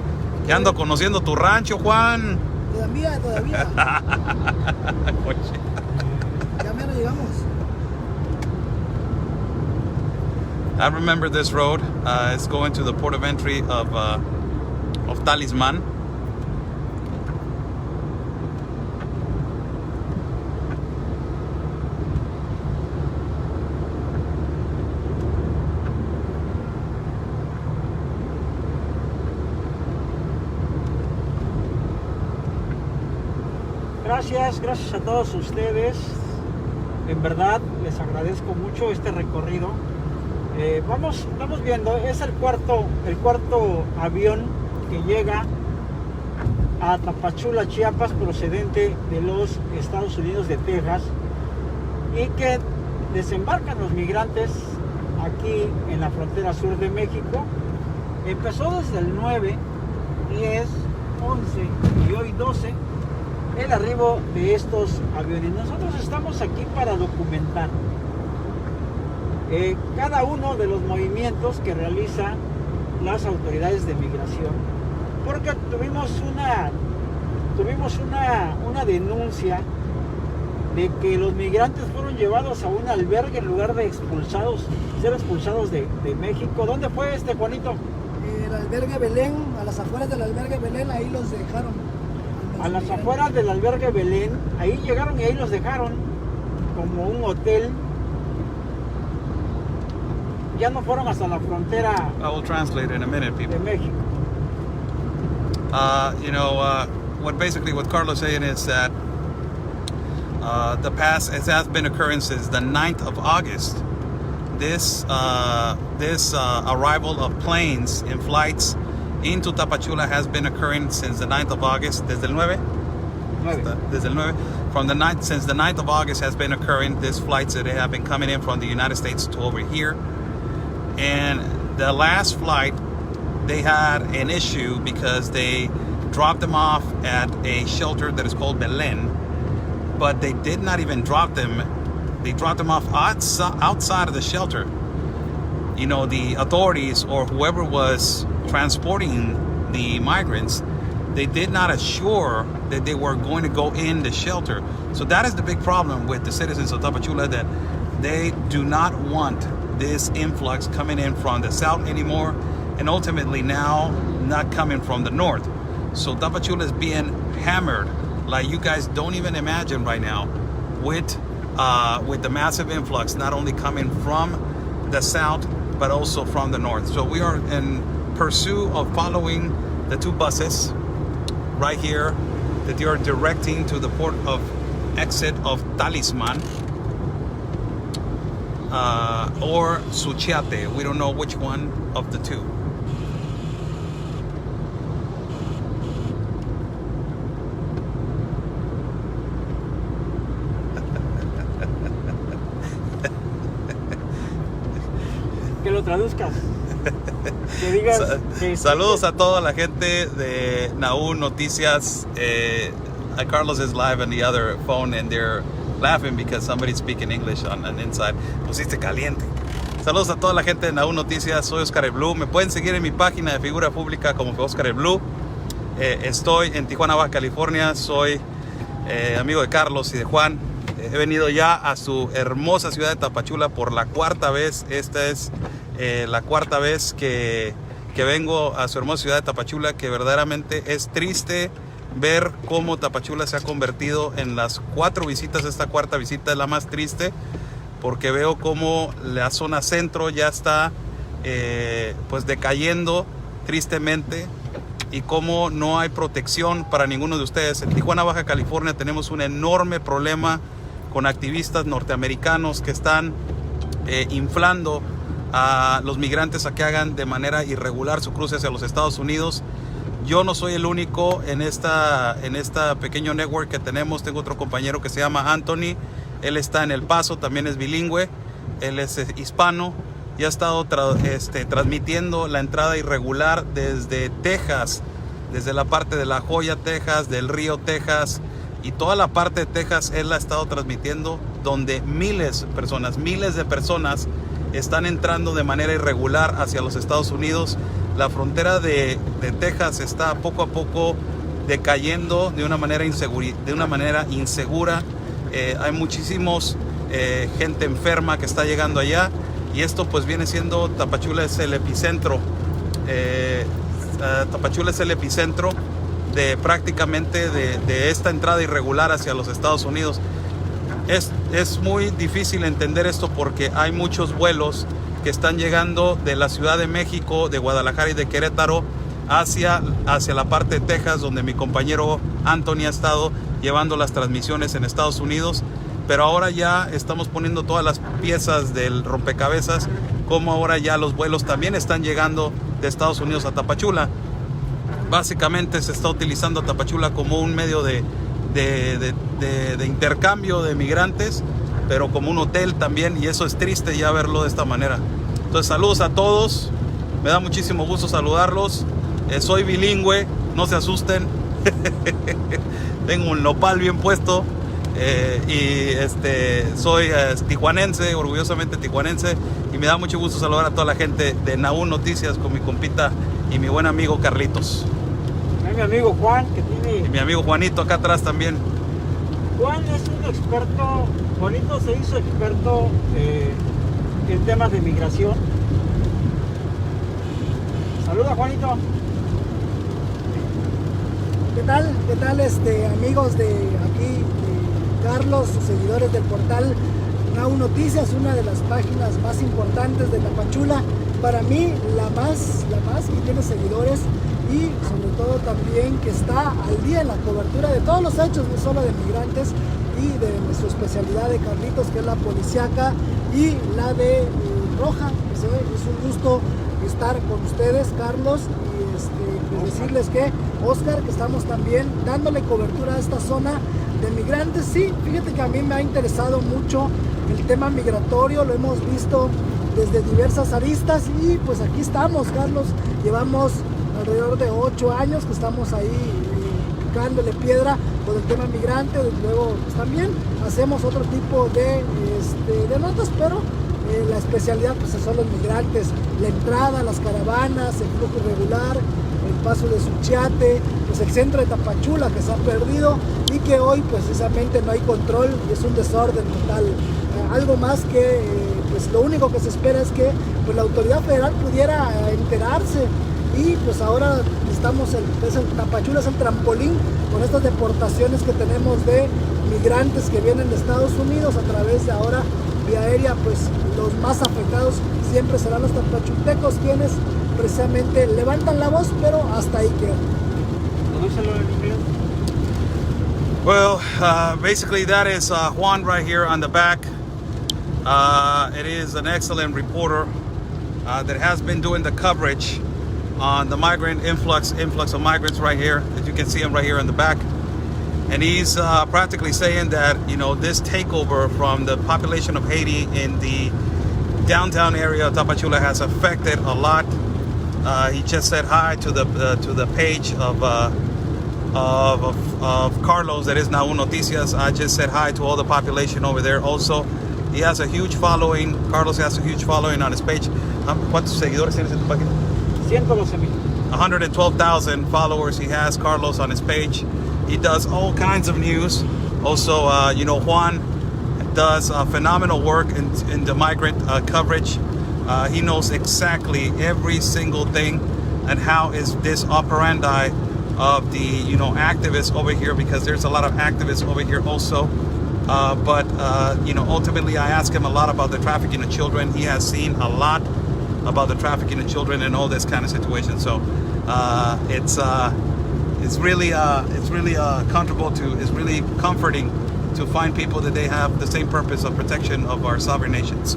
Ya ando conociendo tu rancho, Juan. Todavía. Ya menos llegamos. I remember this road. It's going to the port of entry of Talisman. Gracias a todos ustedes. En verdad les agradezco mucho este recorrido. Estamos viendo, es el cuarto avión que llega a Tapachula, Chiapas, procedente de los Estados Unidos de Texas, y que desembarcan los migrantes aquí en la frontera sur de México. Empezó desde el 9, 10, 11 y hoy 12, el arribo de estos aviones. Nosotros estamos aquí para documentar cada uno de los movimientos que realizan las autoridades de migración, porque tuvimos una denuncia de que los migrantes fueron llevados a un albergue en lugar de ser expulsados de México. ¿Dónde fue Juanito? El albergue Belén, a las afueras del albergue Belén, ahí los dejaron. A las afueras del albergue Belén, ahí llegaron y ahí los dejaron como un hotel. Ya no fueron hasta la frontera. I will translate in a minute, people. De México. What Carlos is saying is that it has been occurring since the 9th of August. This arrival of planes and flights into Tapachula has been occurring since the 9th of August. Desde el 9? Desde el 9. Since the 9th of August has been occurring, these flights that have been coming in from the United States to over here. And the last flight, they had an issue because they dropped them off at a shelter that is called Belen, but they did not even drop them. They dropped them off outside of the shelter. You know, the authorities or whoever was transporting the migrants, they did not assure that they were going to go in the shelter. So that is the big problem with the citizens of Tapachula, that they do not want this influx coming in from the south anymore, and ultimately now not coming from the north. So Tapachula is being hammered like you guys don't even imagine right now, with the massive influx not only coming from the south but also from the north. So we are in pursuit of following the two buses right here that they are directing to the port of exit of Talisman or Suscríbete. We don't know which one of the two. Que lo traduzcas. Que digas. Saludos a toda la gente de Naú Noticias. Carlos is live on the other phone and they're laughing because somebody's speaking English on an inside. Pusiste caliente. Saludos a toda la gente de Naú Noticias. Soy Oscar el Blue. Me pueden seguir en mi página de figura pública como Oscar el Blue. Estoy en Tijuana, Baja California. Soy amigo de Carlos y de Juan. He venido ya a su hermosa ciudad de Tapachula por la cuarta vez. Esta es la cuarta vez que vengo a su hermosa ciudad de Tapachula, que verdaderamente es triste ver cómo Tapachula se ha convertido en las 4 visitas. Esta cuarta visita es la más triste porque veo cómo la zona centro ya está pues decayendo tristemente, y cómo no hay protección para ninguno de ustedes. En Tijuana, Baja California, tenemos un enorme problema con activistas norteamericanos que están inflando a los migrantes a que hagan de manera irregular su cruce hacia los Estados Unidos. Yo no soy el único en esta pequeño network que tenemos. Tengo otro compañero que se llama Anthony. Él está en El Paso, también es bilingüe. Él es hispano y ha estado transmitiendo la entrada irregular desde Texas, desde la parte de La Joya, Texas, del Río, Texas, y toda la parte de Texas. Él ha estado transmitiendo, donde miles de personas están entrando de manera irregular hacia los Estados Unidos. La frontera de Texas está poco a poco decayendo de una manera insegura. Hay muchísimos gente enferma que está llegando allá, y esto pues viene siendo, Tapachula es el epicentro. Tapachula es el epicentro de prácticamente de esta entrada irregular hacia los Estados Unidos. Es muy difícil entender esto porque hay muchos vuelos que están llegando de la Ciudad de México, de Guadalajara y de Querétaro hacia la parte de Texas, donde mi compañero Anthony ha estado llevando las transmisiones en Estados Unidos. Pero ahora ya estamos poniendo todas las piezas del rompecabezas, como ahora ya los vuelos también están llegando de Estados Unidos a Tapachula. Básicamente se está utilizando a Tapachula como un medio de intercambio de migrantes, pero como un hotel también, y eso es triste ya verlo de esta manera. Entonces, saludos a todos, me da muchísimo gusto saludarlos. Soy bilingüe, no se asusten. tengo un nopal bien puesto. Y soy tijuanense, orgullosamente tijuanense, y me da mucho gusto saludar a toda la gente de Naú Noticias con mi compita y mi buen amigo Carlitos. Mi amigo Juan, que tiene... Y mi amigo Juanito acá atrás también. Juan es un experto, Juanito se hizo experto en temas de migración. Saluda, Juanito. ¿Qué tal? ¿Qué tal, amigos de aquí? Carlos, seguidores del portal Naú Noticias, una de las páginas más importantes de Tapachula, para mí la más que tiene seguidores, y sobre todo también que está al día en la cobertura de todos los hechos, no solo de migrantes, y de su especialidad de Carlitos, que es la policíaca, y la de Roja. Es un gusto estar con ustedes, Carlos, y decirles que Oscar, que estamos también dándole cobertura a esta zona de migrantes. Sí, fíjate que a mí me ha interesado mucho el tema migratorio, lo hemos visto desde diversas aristas, y pues aquí estamos, Carlos, llevamos alrededor de 8 años que estamos ahí picándole piedra con el tema migrante. Luego pues también hacemos otro tipo de notas, pero la especialidad pues son los migrantes, la entrada, las caravanas, el flujo irregular, el paso de Suchiate, pues el centro de Tapachula que se ha perdido y que hoy pues precisamente no hay control y es un desorden total. Algo más que pues lo único que se espera es que pues la autoridad federal pudiera enterarse, y pues ahora estamos Tapachula es el trampolín con estas deportaciones que tenemos de migrantes que vienen de Estados Unidos a través de ahora vía aérea. Pues los más afectados siempre serán los tapachultecos, quienes precisamente levantan la voz, pero hasta ahí queda. Well, basically that is Juan right here on the back. It is an excellent reporter that has been doing the coverage on the migrant influx of migrants right here. As you can see him right here in the back. And he's practically saying that, you know, this takeover from the population of Haiti in the downtown area of Tapachula has affected a lot. He just said hi to the page of Carlos, that is Naú Noticias. I just said hi to all the population over there. Also, he has a huge following. Carlos has a huge following on his page. ¿Cuántos seguidores tienes en tu página? 112,000. 112,000 followers he has, Carlos, on his page. He does all kinds of news. Also, you know, Juan does phenomenal work in the migrant coverage. He knows exactly every single thing and how is this operandi of the, you know, activists over here, because there's a lot of activists over here also. But you know, ultimately I asked him a lot about the trafficking of children. He has seen a lot about the trafficking of children and all this kind of situation. So it's really comfortable it's really comforting to find people that they have the same purpose of protection of our sovereign nations.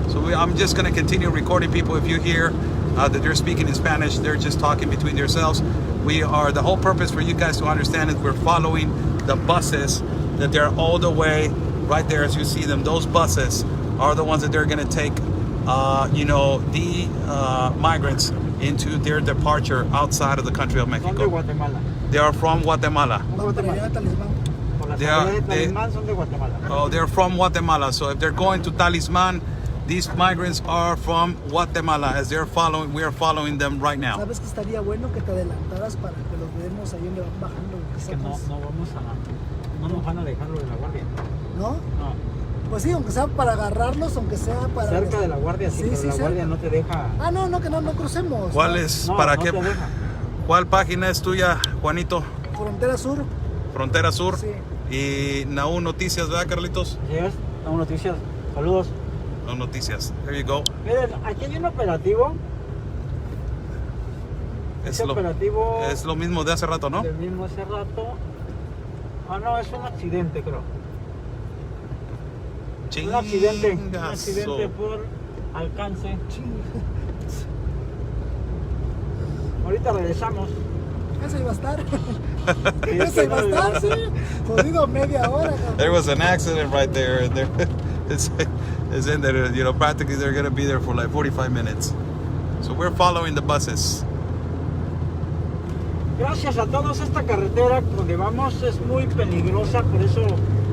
So I'm just going to continue recording people. If you hear that they're speaking in Spanish, they're just talking between themselves. The whole purpose for you guys to understand is we're following the buses that they're all the way right there as you see them. Those buses are the ones that they're going to take you know, the migrants into their departure outside of the country of Mexico. Son de Guatemala. They are from Guatemala. Guatemala Talisman. Por la They are- Guatemala they- Talisman son de Guatemala. Oh, they're from Guatemala. So if they're going to Talisman, these migrants are from Guatemala. As we are following them right now. Sabes que estaría bueno que te adelantaras para que los veamos ahí donde van bajando. Es que no nos van a dejarlo de la guardia. ¿No? No. Pues sí, aunque sea para agarrarlos, aunque sea para... Cerca de la guardia, sí, pero la cerca. guardia no te deja. Ah, no, que no crucemos. ¿Cuál es? No, ¿Para no qué? te deja. ¿Cuál página es tuya, Juanito? Frontera Sur. Frontera Sur. Sí. Y Naú Noticias, ¿verdad, Carlitos? Así es, Naú Noticias. Saludos. Naú Noticias. There you go. Miren, aquí hay un operativo. Ese operativo es lo mismo de hace rato, ¿no? del mismo hace rato. Ah, no, es un accidente, creo. Un accidente por alcance. Ahorita regresamos. Eso iba a estar. Eso iba a estar, sí. Pues digo, media hora. There was an accident right there, and it's in there. You know, practically they're gonna be there for like 45 minutes. So we're following the buses. Gracias a todos, esta carretera donde vamos es muy peligrosa, por eso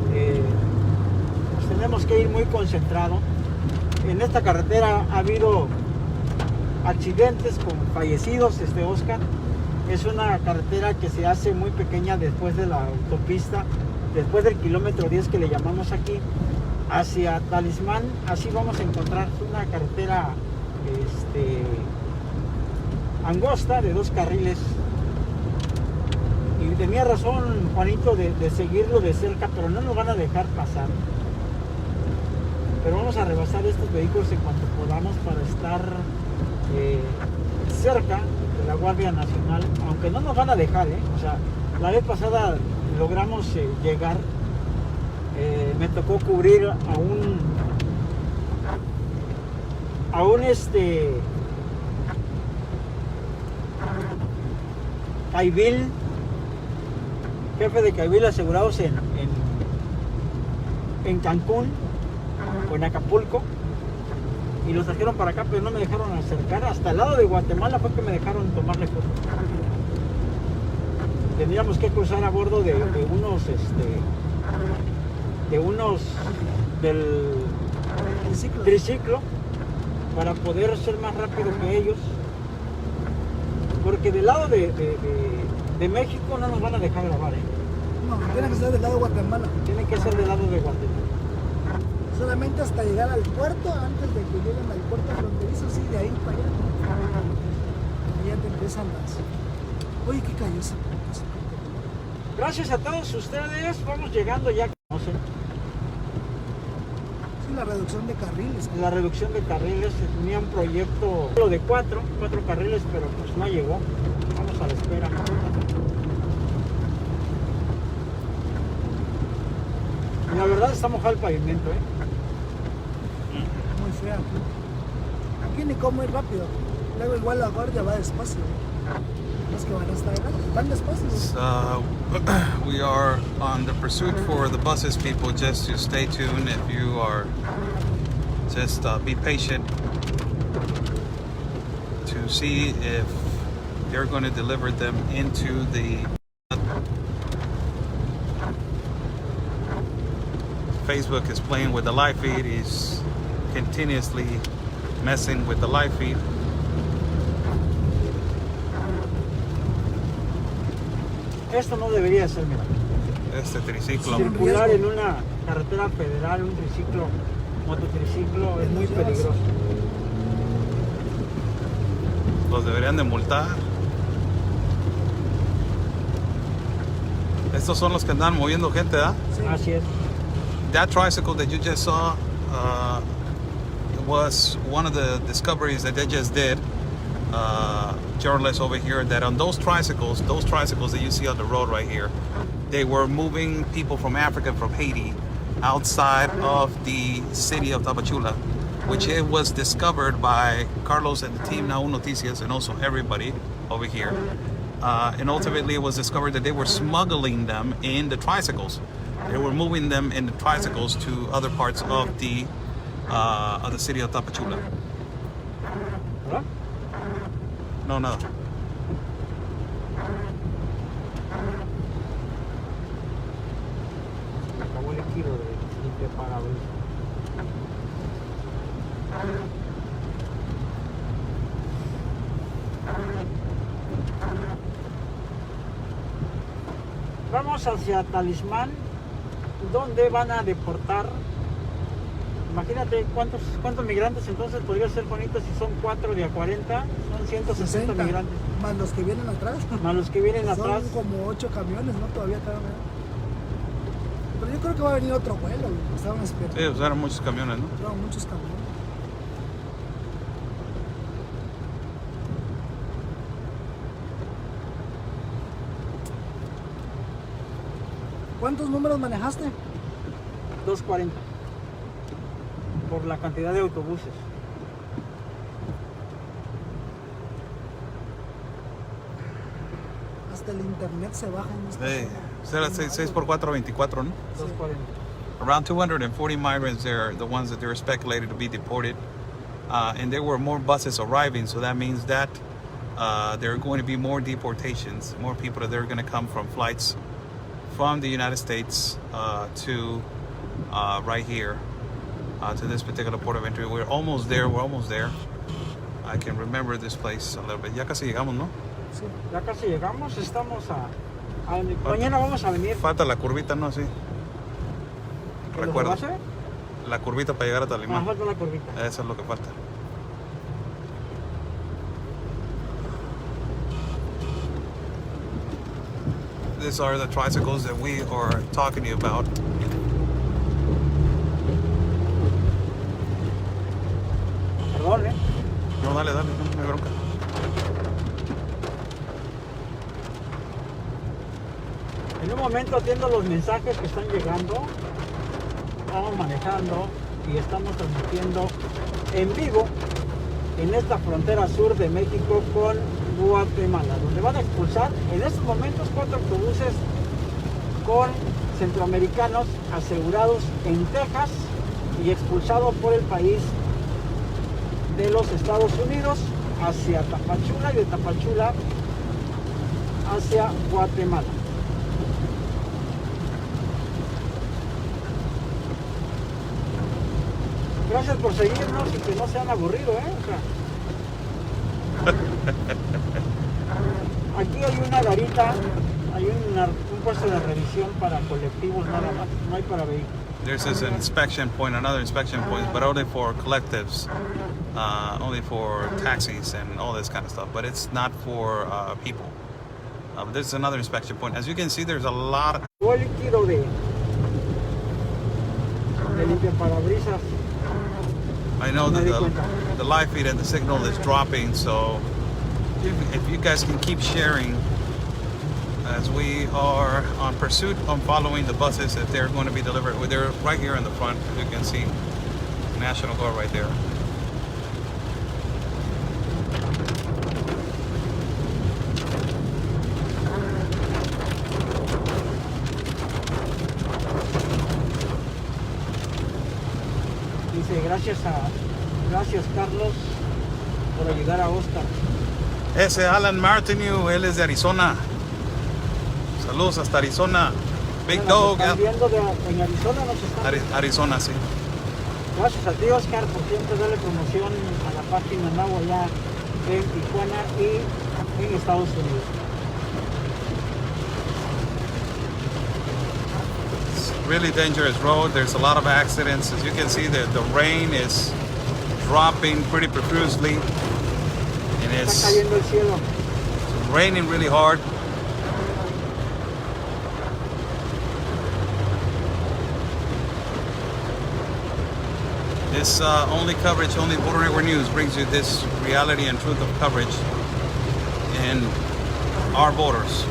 pues tenemos que ir muy concentrado. En esta carretera ha habido accidentes con fallecidos, Oscar. Es una carretera que se hace muy pequeña después de la autopista, después del kilómetro 10 que le llamamos aquí, hacia Talismán. Así vamos a encontrar una carretera angosta de 2 carriles. Y tenía razón Juanito de seguirlo de cerca, pero no nos van a dejar pasar. Pero vamos a rebasar estos vehículos en cuanto podamos para estar cerca de la Guardia Nacional, aunque no nos van a dejar, o sea, la vez pasada logramos llegar, me tocó cubrir a un caibil, jefe de caibil asegurados en Cancún o en Acapulco, y los trajeron para acá, pero no me dejaron acercar. Hasta el lado de Guatemala fue que me dejaron tomarle fotos. Tendríamos que cruzar a bordo de unos del triciclo para poder ser más rápido que ellos, porque del lado de México no nos van a dejar grabar, No, tiene que ser del lado de Guatemala. Tiene que ser del lado de Guatemala. Solamente hasta llegar al puerto, antes de que lleguen al puerto fronterizo, sí, de ahí para allá. Y ya te empiezan las... Oye, ¿qué cayó esa? Gracias a todos ustedes, vamos llegando ya. No sé, Sí, la reducción de carriles. la reducción de carriles, tenía un proyecto de 4 carriles, pero pues no llegó. Vamos a la espera. Y la verdad está mojado el pavimento, Muy fea aquí. Aquí ni como ir rápido. Luego igual la guardia va despacio. Los que van a estar van despacio. So we are on the pursuit for the buses, people. Just to stay tuned. If you are, just be patient to see if they're going to deliver them into the. Facebook is playing with the live feed. He's continuously messing with the live feed. Esto no debería ser, mira. Este triciclo. Circular en una carretera federal, un triciclo, mototriciclo, es muy peligroso. Los deberían de multar. Estos son los que andan moviendo gente, ¿ah? Así es. That tricycle that you just saw was one of the discoveries that they just did. Journalists over here, that on those tricycles that you see on the road right here, they were moving people from Africa, from Haiti, outside of the city of Tapachula, which it was discovered by Carlos and the team, Now Noticias, and also everybody over here. And ultimately it was discovered that they were smuggling them in the tricycles. They were moving them in the tricycles to other parts of the city of Tapachula. ¿Verdad? No, nada. Me acabó el kilo de parabrisas. Vamos hacia Talismán, donde van a deportar. Imagínate cuántos migrantes entonces podría ser, Juanito, si son 4 de a 40, son 160 migrantes. Más los que vienen atrás. Más los que vienen atrás. Son como 8 camiones, ¿no? Todavía cada uno. Pero yo creo que va a venir otro vuelo. Estaban esperando. Sí, usaron muchos camiones, ¿no? Usaron muchos camiones. ¿Cuántos números manejaste? 240. Por la cantidad de autobuses. Hasta el internet se baja en esta Sí, zona. será 6 por 4, 24, ¿no? 240. Around 240 migrants there, the ones that they were speculated to be deported. And there were more buses arriving, so that means that there are going to be more deportations, more people that are going to come from flights from the United States to right here to this particular port of entry. We're almost there. I can remember this place a little bit. Ya casi llegamos, ¿no? Sí, ya casi llegamos. Estamos mañana vamos a venir. Falta la curvita, ¿no? Sí. Recuerda. La curvita para llegar a Talismán. Falta la curvita. Eso es lo que falta. These are the tricycles that we are talking to you about. Perdón, ¿eh? No, dale, no hay bronca. En un momento atiendo los mensajes que están llegando. Estamos manejando y estamos transmitiendo en vivo en esta frontera sur de México con Guatemala, donde van a expulsar en estos momentos 4 autobuses con centroamericanos asegurados en Texas y expulsados por el país de los Estados Unidos hacia Tapachula y de Tapachula hacia Guatemala. Gracias por seguirnos y que no se han aburrido, ¿eh? O sea, aquí hay una garita, hay un puesto de revisión para colectivos nada más, no hay para vehículos. There's this inspection point, another inspection point, but only for collectives, only for taxis and all this kind of stuff, but it's not for people. There's another inspection point. As you can see, there's a lot of... El líquido de limpiaparabrisas. I know that the live feed and the signal is dropping, so if you guys can keep sharing as we are on pursuit on following the buses if they're going to be delivered. They're right here in the front, as you can see. National Guard right there. Dice, gracias Carlos por ayudar a Oscar. Ese Alan Martineau, él es de Arizona. Saludos hasta Arizona. Big Dog. ¿Están viendo en Arizona? ¿Nos están? Arizona, sí. Gracias a ti, Oscar, por siempre darle promoción a la página nueva allá en Tijuana y en Estados Unidos. It's a really dangerous road. There's a lot of accidents. As you can see, the rain is dropping pretty profusely. And Está it's cayendo el cielo. raining really hard. This only Border Network News brings you this reality and truth of coverage in our borders.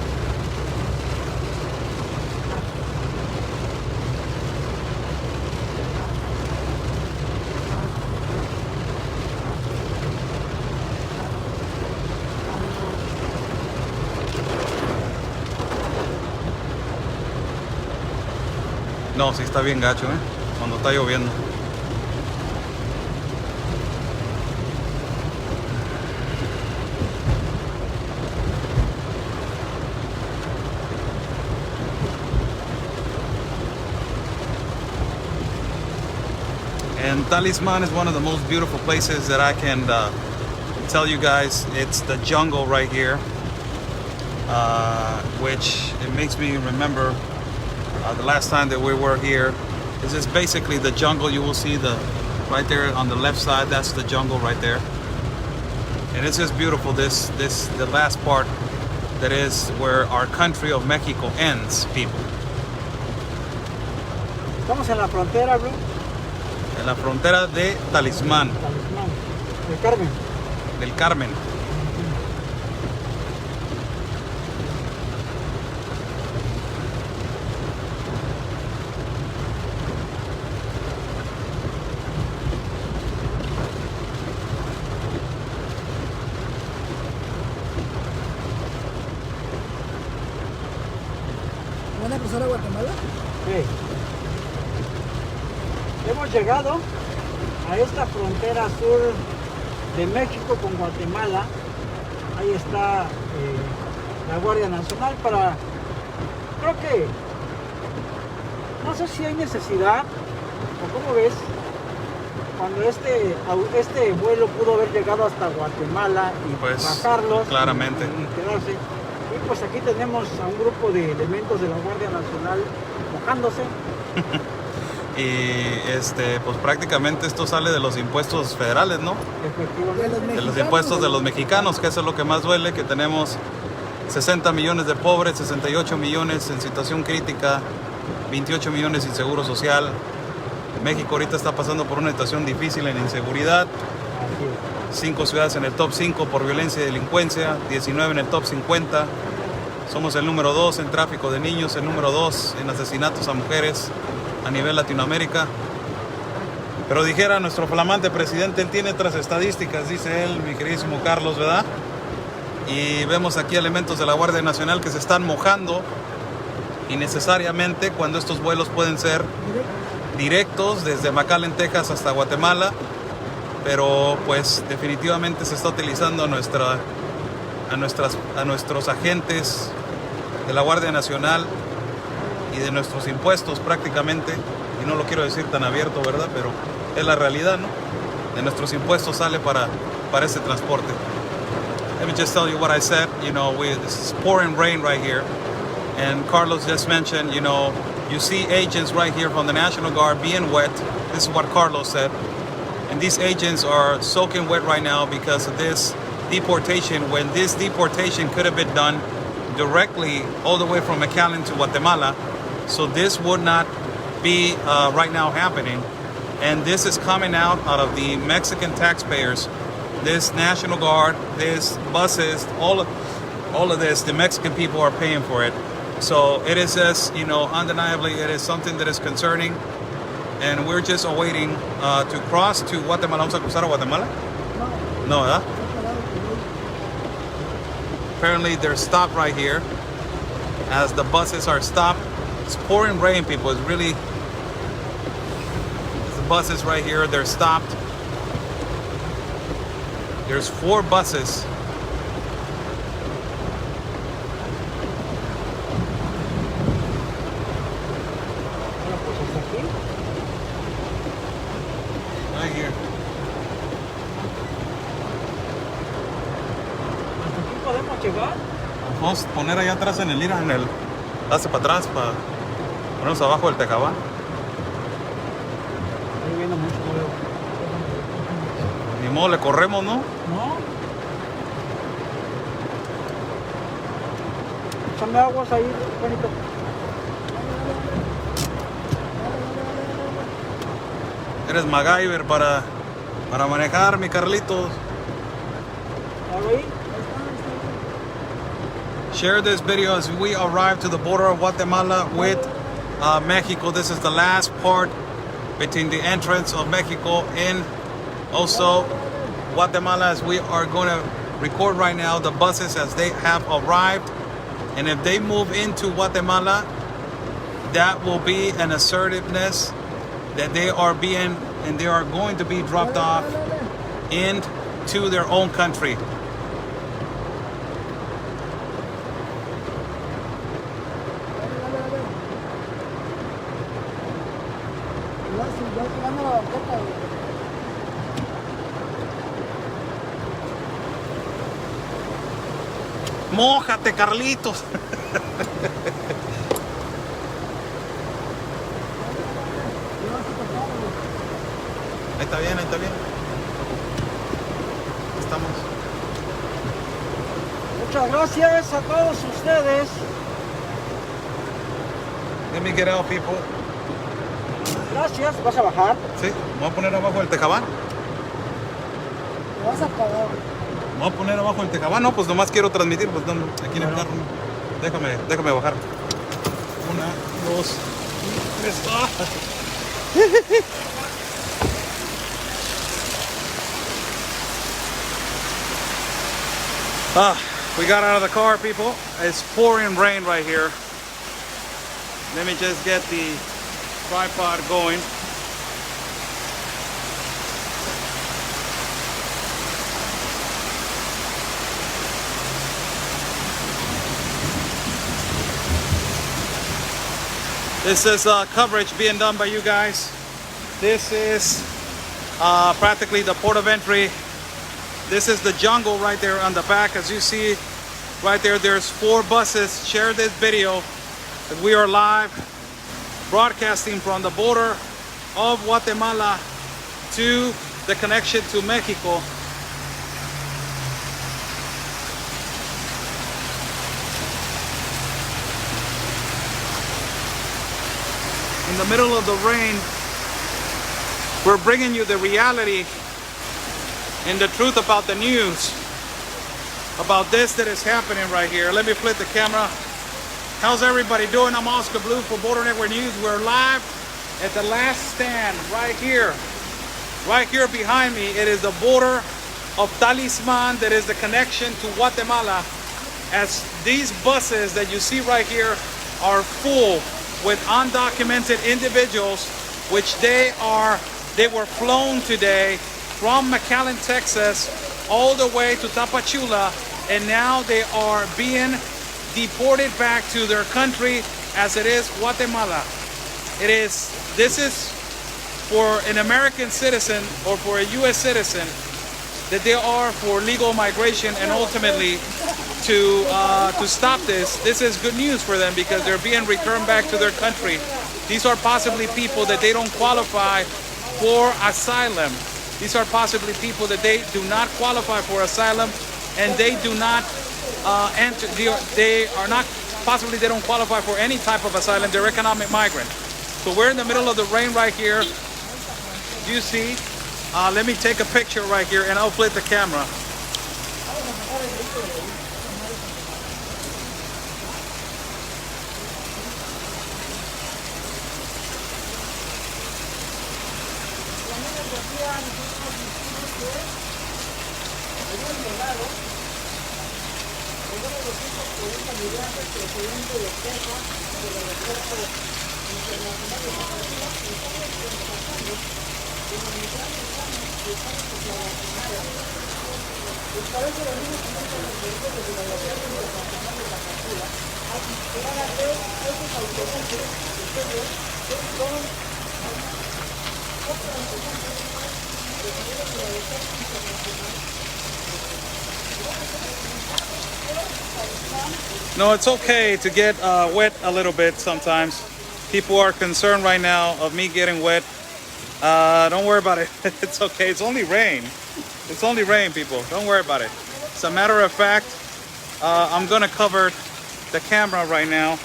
No, sí está bien gacho, cuando está lloviendo. And Talisman is one of the most beautiful places that I can tell you guys. It's the jungle right here, which it makes me remember the last time that we were here. This is basically the jungle. You will see right there on the left side. That's the jungle right there, and it's just beautiful. The last part that is where our country of Mexico ends, people. Estamos en la frontera, bro. En la frontera de Talismán. Talismán. Del Carmen. Del Carmen. ¿Van a cruzar a Guatemala? Sí. Hemos llegado a esta frontera sur de México con Guatemala Ahí está la Guardia Nacional para... Creo que... No sé si hay necesidad, o cómo ves, cuando este vuelo pudo haber llegado hasta Guatemala y Pues, bajarlos claramente. y quedarse. Y pues aquí tenemos a un grupo de elementos de la Guardia Nacional mojándose. Y pues prácticamente esto sale de los impuestos federales, ¿no? Efectivamente. De los impuestos de los mexicanos, que eso es lo que más duele, que tenemos 60 millones de pobres, 68 millones en situación crítica, 28 millones sin seguro social. México ahorita está pasando por una situación difícil en inseguridad. 5 ciudades en el top 5 por violencia y delincuencia, 19 en el top 50. Somos el número 2 en tráfico de niños, el número 2 en asesinatos a mujeres a nivel Latinoamérica. Pero dijera nuestro flamante presidente, él tiene otras estadísticas, dice él, mi queridísimo Carlos, ¿verdad? Y vemos aquí elementos de la Guardia Nacional que se están mojando innecesariamente cuando estos vuelos pueden ser directos desde McAllen, Texas hasta Guatemala, pero pues definitivamente se está utilizando a nuestros agentes de la Guardia Nacional y de nuestros impuestos prácticamente, y no lo quiero decir tan abierto, ¿verdad? Pero es la realidad, ¿no? De nuestros impuestos sale para este transporte. Let me just tell you what I said. You know, it's pouring rain right here, and Carlos just mentioned, you know, you see agents right here from the National Guard being wet. This is what Carlos said. And these agents are soaking wet right now because of this deportation, when this deportation could have been done directly all the way from McAllen to Guatemala. So this would not be right now happening. And this is coming out of the Mexican taxpayers. This National Guard, this buses, all of this, the Mexican people are paying for it. So it is just, you know, undeniably, it is something that is concerning. And we're just awaiting to cross to Guatemala. ¿Vamos a cruzar a Guatemala? No, ¿verdad? Apparently they're stopped right here as the buses are stopped. It's pouring rain, people. It's really... The buses right here, they're stopped. There's 4 buses. Right here. ¿Podemos llegar? Vamos a poner allá atrás en el hace para atrás para ponernos abajo del tejabán. Ahí viene mucho vuelo. Ni modo, le corremos, ¿no? ¿No? Échame aguas ahí, Juanito. Eres MacGyver para manejar, mi Carlitos. Ahí. Share this video as we arrive to the border of Guatemala with Mexico. This is the last part between the entrance of Mexico and also Guatemala, as we are going to record right now the buses as they have arrived. And if they move into Guatemala, that will be an assertiveness that they are going to be dropped off into their own country. Mójate, Carlitos. Ahí está bien, ahí está bien. Estamos. Muchas gracias a todos ustedes. Let me get out, people. Gracias. ¿Vas a bajar? Sí, me voy a poner abajo del tejabán. Te vas a pagar. Me voy a poner abajo del tejabán. No, pues nomás quiero transmitir, pues no, aquí en el carro. Déjame bajar. 1, 2, 3. ¡Ah! We got out of the car, people. It's pouring rain right here. Let me just get the tripod going. This is coverage being done by you guys. This is practically the port of entry. This is the jungle right there on the back. As you see right there, there's 4 buses. Share this video. We are live broadcasting from the border of Guatemala to the connection to Mexico. In the middle of the rain, we're bringing you the reality and the truth about the news, about this that is happening right here. Let me flip the camera. How's everybody doing? I'm Oscar Blue for Border Network News. We're live at the last stand right here. Right here behind me, it is the border of Talisman that is the connection to Guatemala. As these buses that you see right here are full with undocumented individuals, which they were flown today from McAllen, Texas, all the way to Tapachula, and now they are being deported back to their country, as it is Guatemala. This is for an American citizen or for a U.S. citizen, that they are for legal migration, and ultimately to stop this. This is good news for them because they're being returned back to their country. These are possibly people that they don't qualify for asylum. These are possibly people that they do not qualify for asylum, and they do not enter. They are not, possibly they don't qualify for any type of asylum. They're economic migrants. So we're in the middle of the rain right here. You see, let me take a picture right here and I'll flip the camera. No, it's okay to get wet a little bit sometimes. People are concerned right now of me getting wet. Don't worry about it. It's okay. It's only rain. It's only rain, people. Don't worry about it. As a matter of fact, I'm gonna cover the camera right now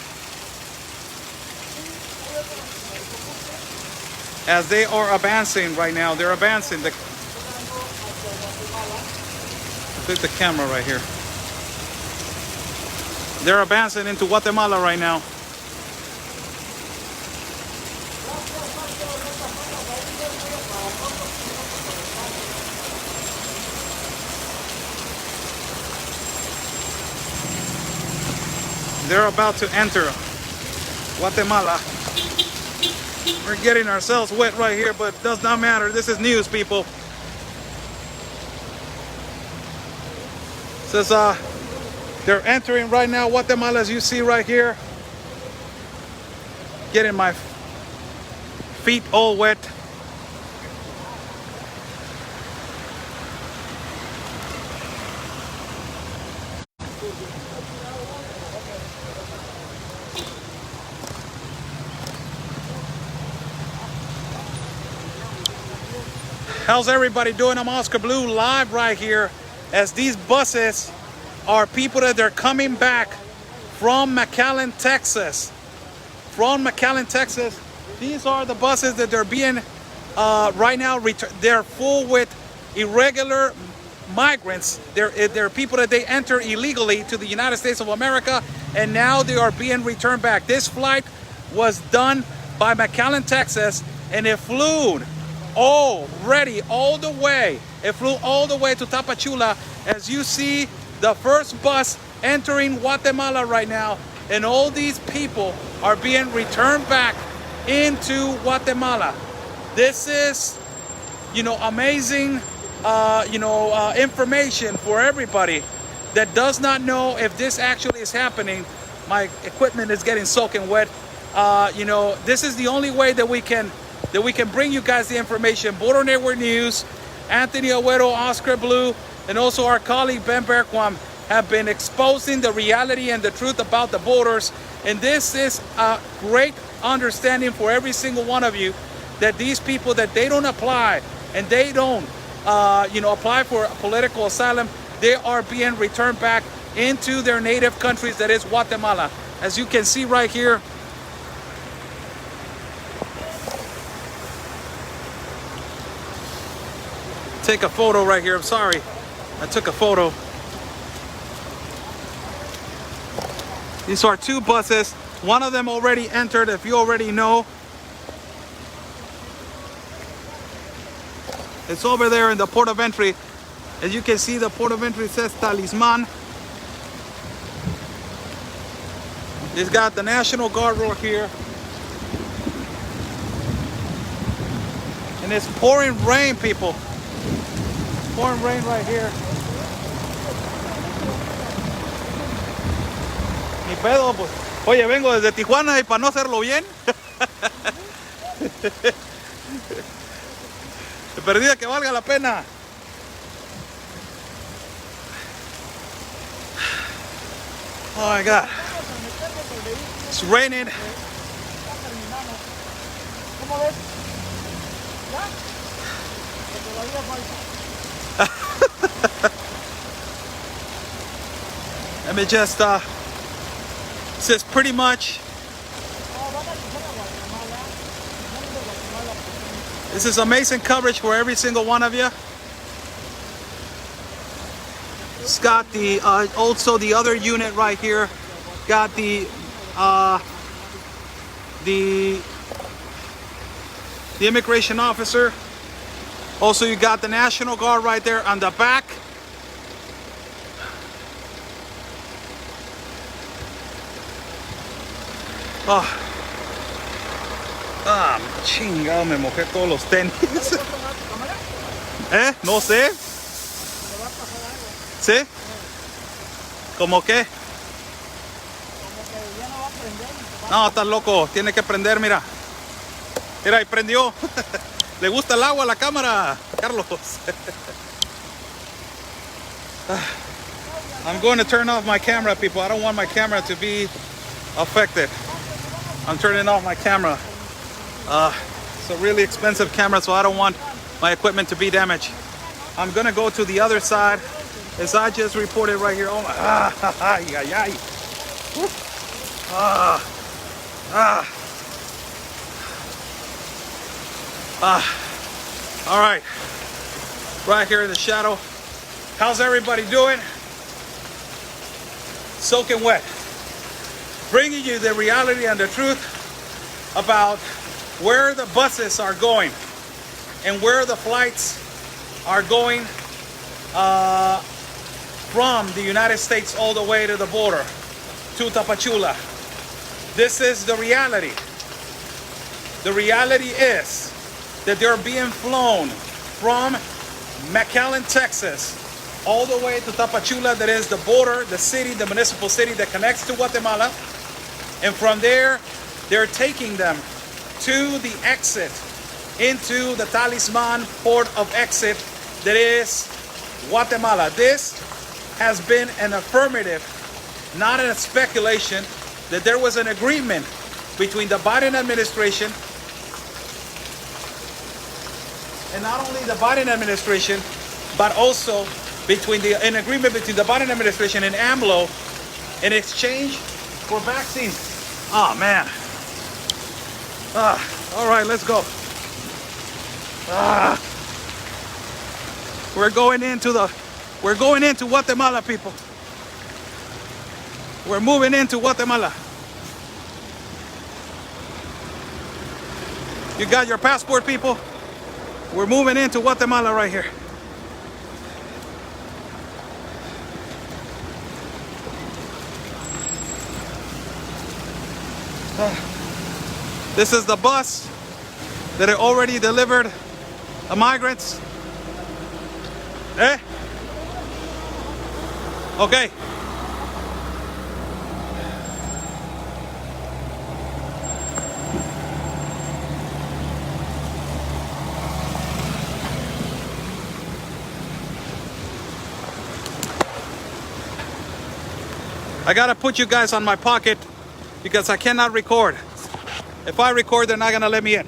as they are advancing right now. They're advancing. Put the camera right here. They're advancing into Guatemala right now. They're about to enter Guatemala. We're getting ourselves wet right here, but it does not matter. This is news, people. Says they're entering right now Guatemala, as you see right here. Getting my feet all wet. How's everybody doing? I'm Oscar Blue, live right here as these buses are people that they're coming back from McAllen, Texas. From McAllen, Texas. These are the buses that they're being right now. They're full with irregular migrants. They're people that they enter illegally to the United States of America, and now they are being returned back. This flight was done by McAllen, Texas, and it flew already all the way. It flew all the way to Tapachula. As you see, the first bus entering Guatemala right now, and all these people are being returned back into Guatemala. This is, amazing, information for everybody that does not know if this actually is happening. My equipment is getting soaking wet. you know, this is the only way that we can bring you guys the information. Border Network News, Anthony Agüero, Oscar Blue, and also our colleague Ben Berquam have been exposing the reality and the truth about the borders. And this is a great understanding for every single one of you that these people, that they don't apply and they don't you know, apply for political asylum, they are being returned back into their native countries, that is Guatemala. As you can see right here, take a photo right here. I'm sorry, I took a photo. These are two buses. One of them already entered, if you already know. It's over there in the port of entry. As you can see, the port of entry says Talisman. It's got the National Guard right here. And it's pouring rain, people. Pouring rain right here. Ni pedo, pues. Oye, vengo desde Tijuana y para no hacerlo bien. De perdida que valga la pena. Oh my God. It's raining. ¿Cómo ves? ¿Ya? Que todavía falta. Let me just says pretty much this is amazing coverage for every single one of you. It's got the also the other unit right here, got the immigration officer. Also, you got the National Guard right there on the back. Chingado, me mojé todos los tenis. No sé. ¿Sí? ¿Cómo qué? No, estás loco, tiene que prender, mira. Mira, y prendió. Le gusta el agua a la cámara, Carlos. I'm going to turn off my camera, people. I don't want my camera to be affected. I'm turning off my camera. It's a really expensive camera, so I don't want my equipment to be damaged. I'm gonna go to the other side, as I just reported right here. Oh my, all right, right here in the shadow. How's everybody doing? Soaking wet. Bringing you the reality and the truth about where the buses are going and where the flights are going from the United States all the way to the border to Tapachula. This is the reality. The reality is that they're being flown from McAllen, Texas, all the way to Tapachula, that is the border, the city, the municipal city that connects to Guatemala. And from there, they're taking them to the exit into the Talisman port of exit, that is Guatemala. This has been an affirmative, not a speculation, that there was an agreement between the Biden administration, and not only the Biden administration, but also an agreement between the Biden administration and AMLO in exchange for vaccines. Oh man. All right, let's go. We're going into Guatemala, people. We're moving into Guatemala. You got your passport, people? We're moving into Guatemala right here. This is the bus that it already delivered the migrants. Okay. I gotta put you guys on my pocket because I cannot record. If I record, they're not gonna let me in.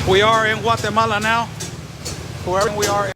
We are in Guatemala now. Wherever we are.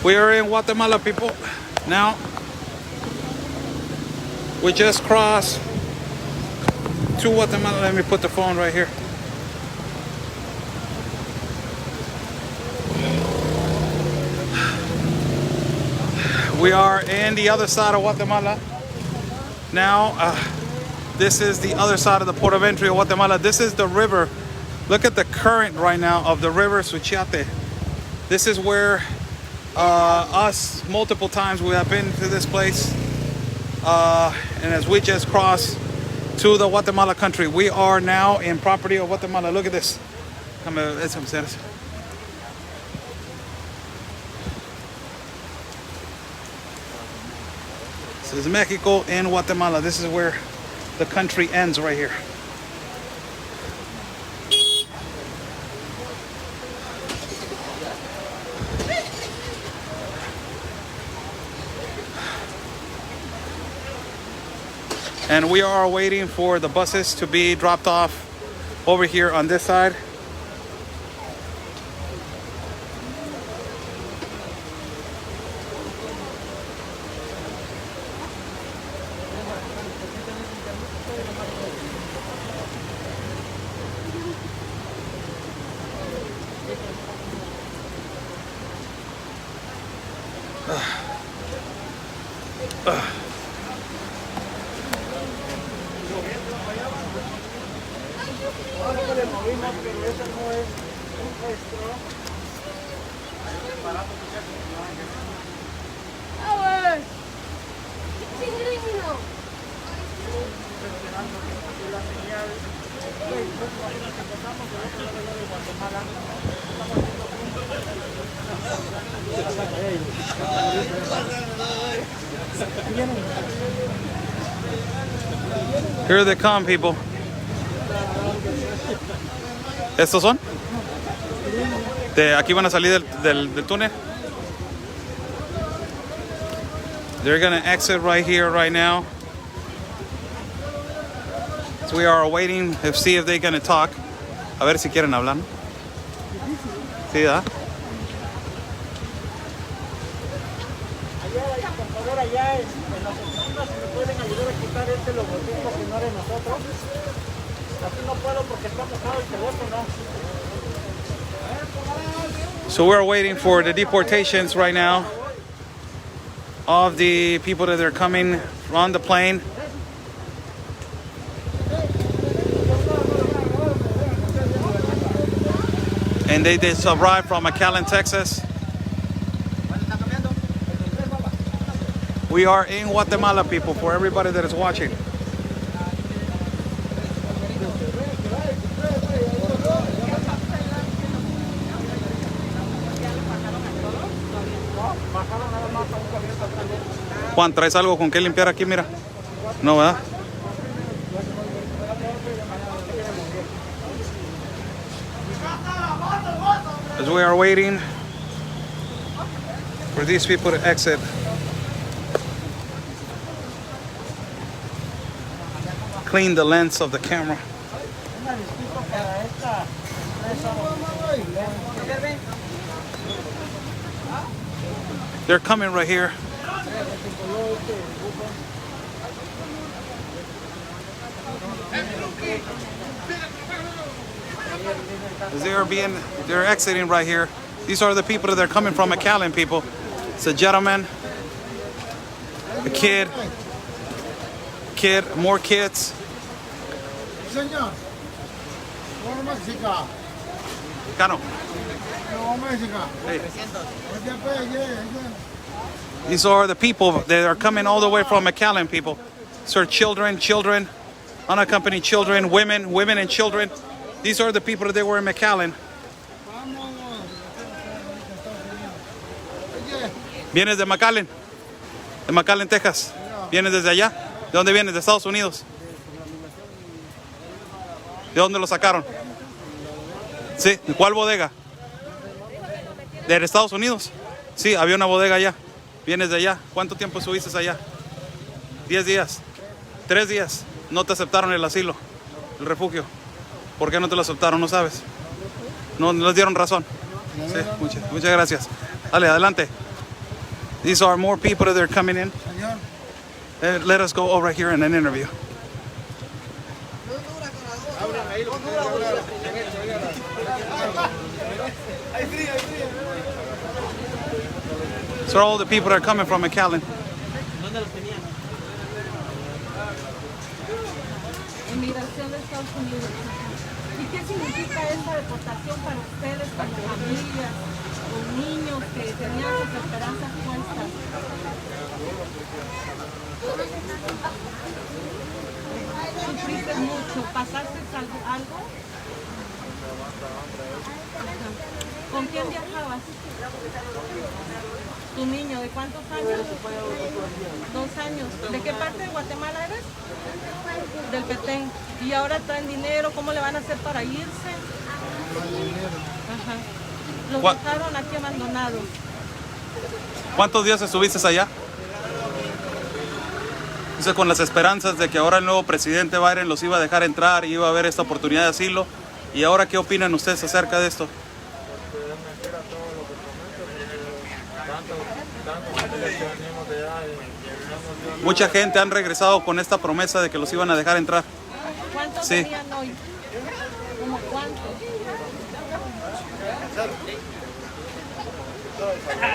We are in Guatemala, people. Now, we just crossed to Guatemala. Let me put the phone right here. We are in the other side of Guatemala. Now, this is the other side of the port of entry of Guatemala. This is the river. Look at the current right now of the river Suscríbete. This is where us multiple times we have been to this place. And as we just crossed to the Guatemala country, we are now in property of Guatemala. Look at this. This is Mexico and Guatemala. This is where the country ends right here. And we are waiting for the buses to be dropped off over here on this side. Here they come, people. ¿Estos son? De aquí van a salir del túnel. They're gonna exit right here, right now. So we are waiting to see if they're gonna talk. A ver si quieren hablar. Sí, ¿verdad? Por favor, allá en las oficinas, si me pueden ayudar a quitar este logotipo que no es de nosotros. Aquí no puedo porque está mojado el teléfono. So we're waiting for the deportations right now of the people that are coming on the plane. And they just arrived from McAllen, Texas. We are in Guatemala, people, for everybody that is watching. Juan, ¿traes algo con qué limpiar aquí? Mira. No, ¿verdad? As we are waiting for these people to exit. Clean the lens of the camera. para esta empresa. They're coming right here. They're exiting right here. These are the people that are coming from McAllen, people. It's a gentleman, a kid, more kids. Señor, por México. Cano. No, México. Hey. These are the people that are coming all the way from McAllen, people. These are children, unaccompanied children, women and children. These are the people that were in McAllen. ¿Vienes de McAllen, Texas? ¿Vienes desde allá? ¿De dónde vienes? ¿De Estados Unidos? ¿De dónde lo sacaron? Sí, ¿de cuál bodega? ¿De Estados Unidos? Sí, había una bodega allá. ¿Vienes de allá? ¿Cuánto tiempo estuviste allá? 10 días. 3 días. No te aceptaron el asilo, el refugio. ¿Por qué no te lo aceptaron? No sabes. No les dieron razón. Sí, muchas gracias. Dale, adelante. These are more people that are coming in. Let us go over here in an interview. So all the people that are coming from McAllen. Inmigración de Estados Unidos. ¿Y qué significa esta deportación para ustedes como familias, con niños que tenían sus esperanzas puestas? ¿Sufriste mucho? ¿Pasaste algo? ¿Con quién viajabas? ¿Tu niño de cuántos años? 2 años. ¿De qué parte de Guatemala eres? Del Petén. ¿Y ahora traen dinero? ¿Cómo le van a hacer para irse? Ajá. Los dejaron aquí abandonados. ¿Cuántos días estuviste allá? Dice, con las esperanzas de que ahora el nuevo presidente Biden los iba a dejar entrar y iba a haber esta oportunidad de asilo. ¿Y ahora qué opinan ustedes acerca de esto? Mucha gente han regresado con esta promesa de que los iban a dejar entrar. ¿Cuántos Sí. tenían hoy? ¿Cómo cuántos?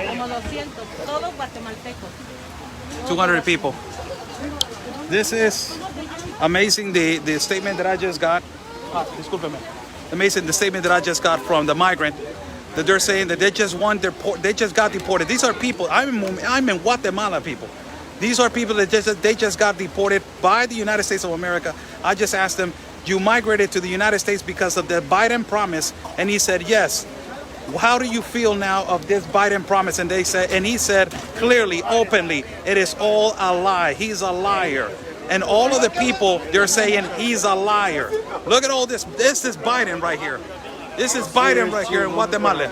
Como 200, todos guatemaltecos. 200 people. This is amazing, the statement that I just got. Discúlpeme. Amazing, the statement that I just got from the migrant, that they're saying that they just got deported. These are people, I'm in Guatemala, people. These are people that they just got deported by the United States of America. I just asked them, you migrated to the United States because of the Biden promise? And he said, yes. How do you feel now of this Biden promise? And he said clearly, openly, it is all a lie. He's a liar. And all of the people, they're saying he's a liar. Look at all this. This is Biden right here. This is Biden right here in Guatemala.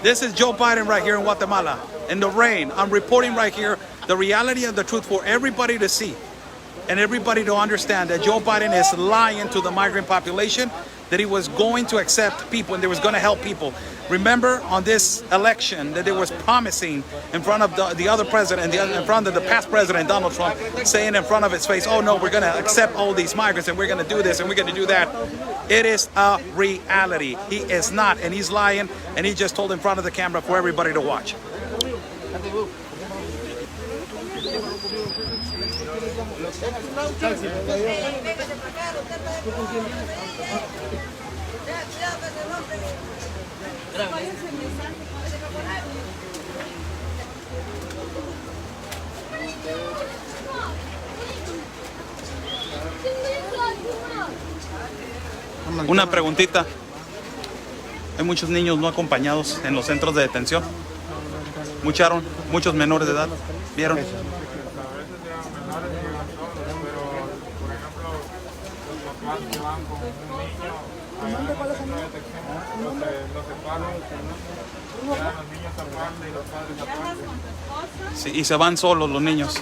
This is Joe Biden right here in Guatemala. In the rain, I'm reporting right here the reality and the truth for everybody to see. And everybody to understand that Joe Biden is lying to the migrant population, that he was going to accept people and they was going to help people. Remember on this election that they was promising in front of the other president, in front of the past president, Donald Trump, saying in front of his face, oh no, we're going to accept all these migrants and we're going to do this and we're going to do that. It is a reality. He is not, and he's lying, and he just told in front of the camera for everybody to watch. Una preguntita. Hay muchos niños no acompañados en los centros de detención. Muchos menores de edad. ¿Vieron? Sí, y se van solos los niños.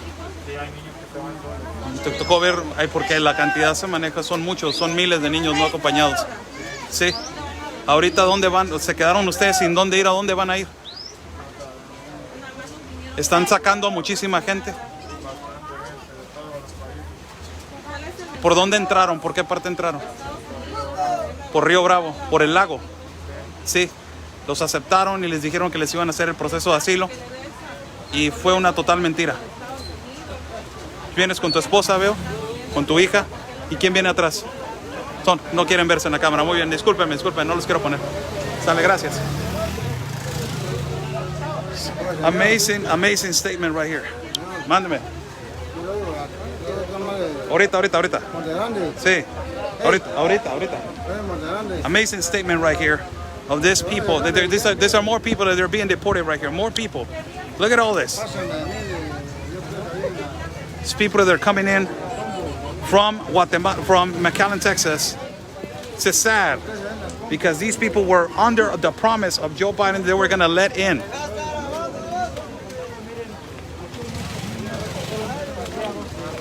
Te tocó ver, ay, porque la cantidad se maneja, son muchos, son miles de niños no acompañados. Sí. Ahorita, ¿dónde van? ¿Se quedaron ustedes sin dónde ir? ¿A dónde van a ir? Están sacando a muchísima gente. ¿Por dónde entraron? ¿Por qué parte entraron? Por Río Bravo, por el lago. Sí, los aceptaron y les dijeron que les iban a hacer el proceso de asilo. Y fue una total mentira. Vienes con tu esposa, veo, con tu hija. ¿Y quién viene atrás? No quieren verse en la cámara. Muy bien, discúlpenme, no los quiero poner. Sale, gracias. Amazing statement right here. Mándeme. Ahorita. Sí. Ahorita. Amazing statement right here of these people. These are more people that are being deported right here. More people. Look at all this. These people that are coming in from Guatemala, from McAllen, Texas. It's sad because these people were under the promise of Joe Biden they were going to let in.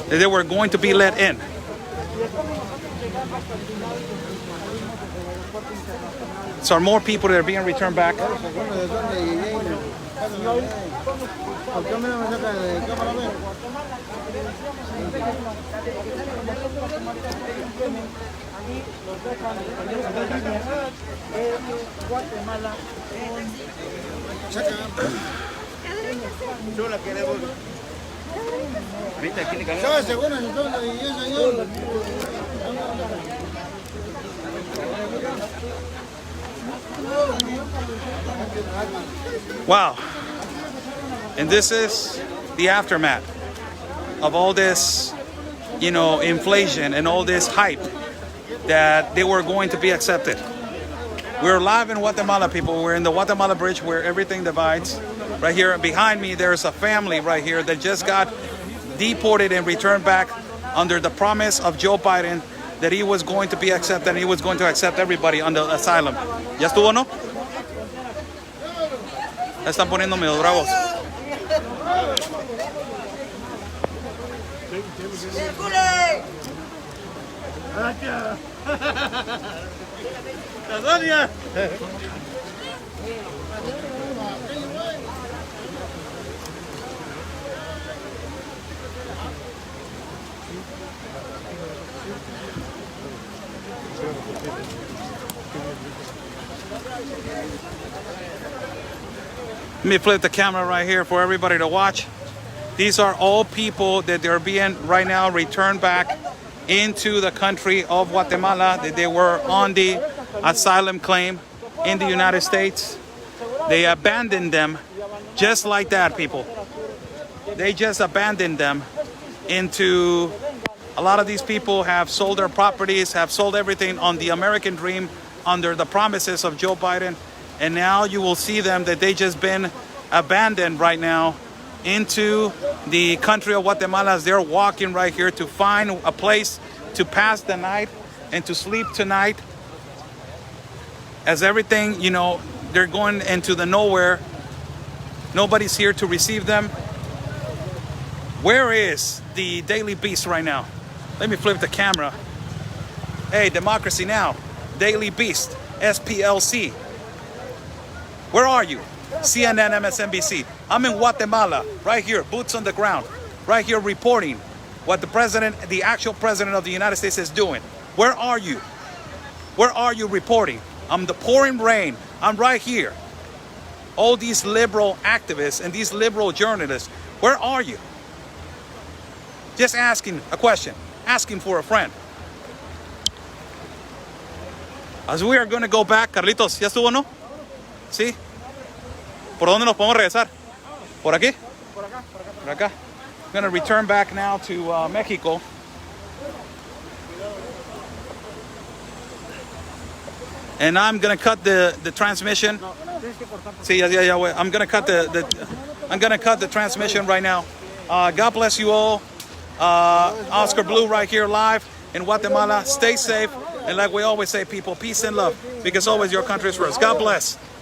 They were going to be let in. So are more people that are being returned back. Wow. And this is the aftermath of all this, inflation and all this hype that they were going to be accepted. We're live in Guatemala, people. We're in the Guatemala Bridge where everything divides. Right here behind me, there's a family right here that just got deported and returned back under the promise of Joe Biden that he was going to be accepted and he was going to accept everybody under asylum. ¿Ya estuvo, no? Ya están poniendo medio bravos. Let me flip the camera right here for everybody to watch. These are all people that they're being right now returned back into the country of Guatemala, that they were on the asylum claim in the United States. They abandoned them just like that, people. They just abandoned them into... A lot of these people have sold their properties, have sold everything on the American dream under the promises of Joe Biden. And now you will see them that they just been abandoned right now into the country of Guatemala as they're walking right here to find a place to pass the night and to sleep tonight. As everything, they're going into the nowhere. Nobody's here to receive them. Where is the Daily Beast right now? Let me flip the camera. Hey, Democracy Now! Daily Beast, SPLC. Where are you? CNN, MSNBC. I'm in Guatemala, right here, boots on the ground, right here reporting what the actual president of the United States is doing. Where are you? Where are you reporting? I'm the pouring rain. I'm right here. All these liberal activists and these liberal journalists, where are you? Just asking a question, asking for a friend. As we are going to go back, Carlitos, ¿ya estuvo, no? ¿Sí? ¿Por dónde nos podemos regresar? ¿Por aquí? Por acá. Por acá. I'm going to return back now to Mexico. And I'm going to cut the transmission. Sí, ya. I'm going to cut the transmission right now. God bless you all. Oscar Blue right here live in Guatemala. Stay safe. And like we always say, people, peace and love. Because always your country is first. God bless.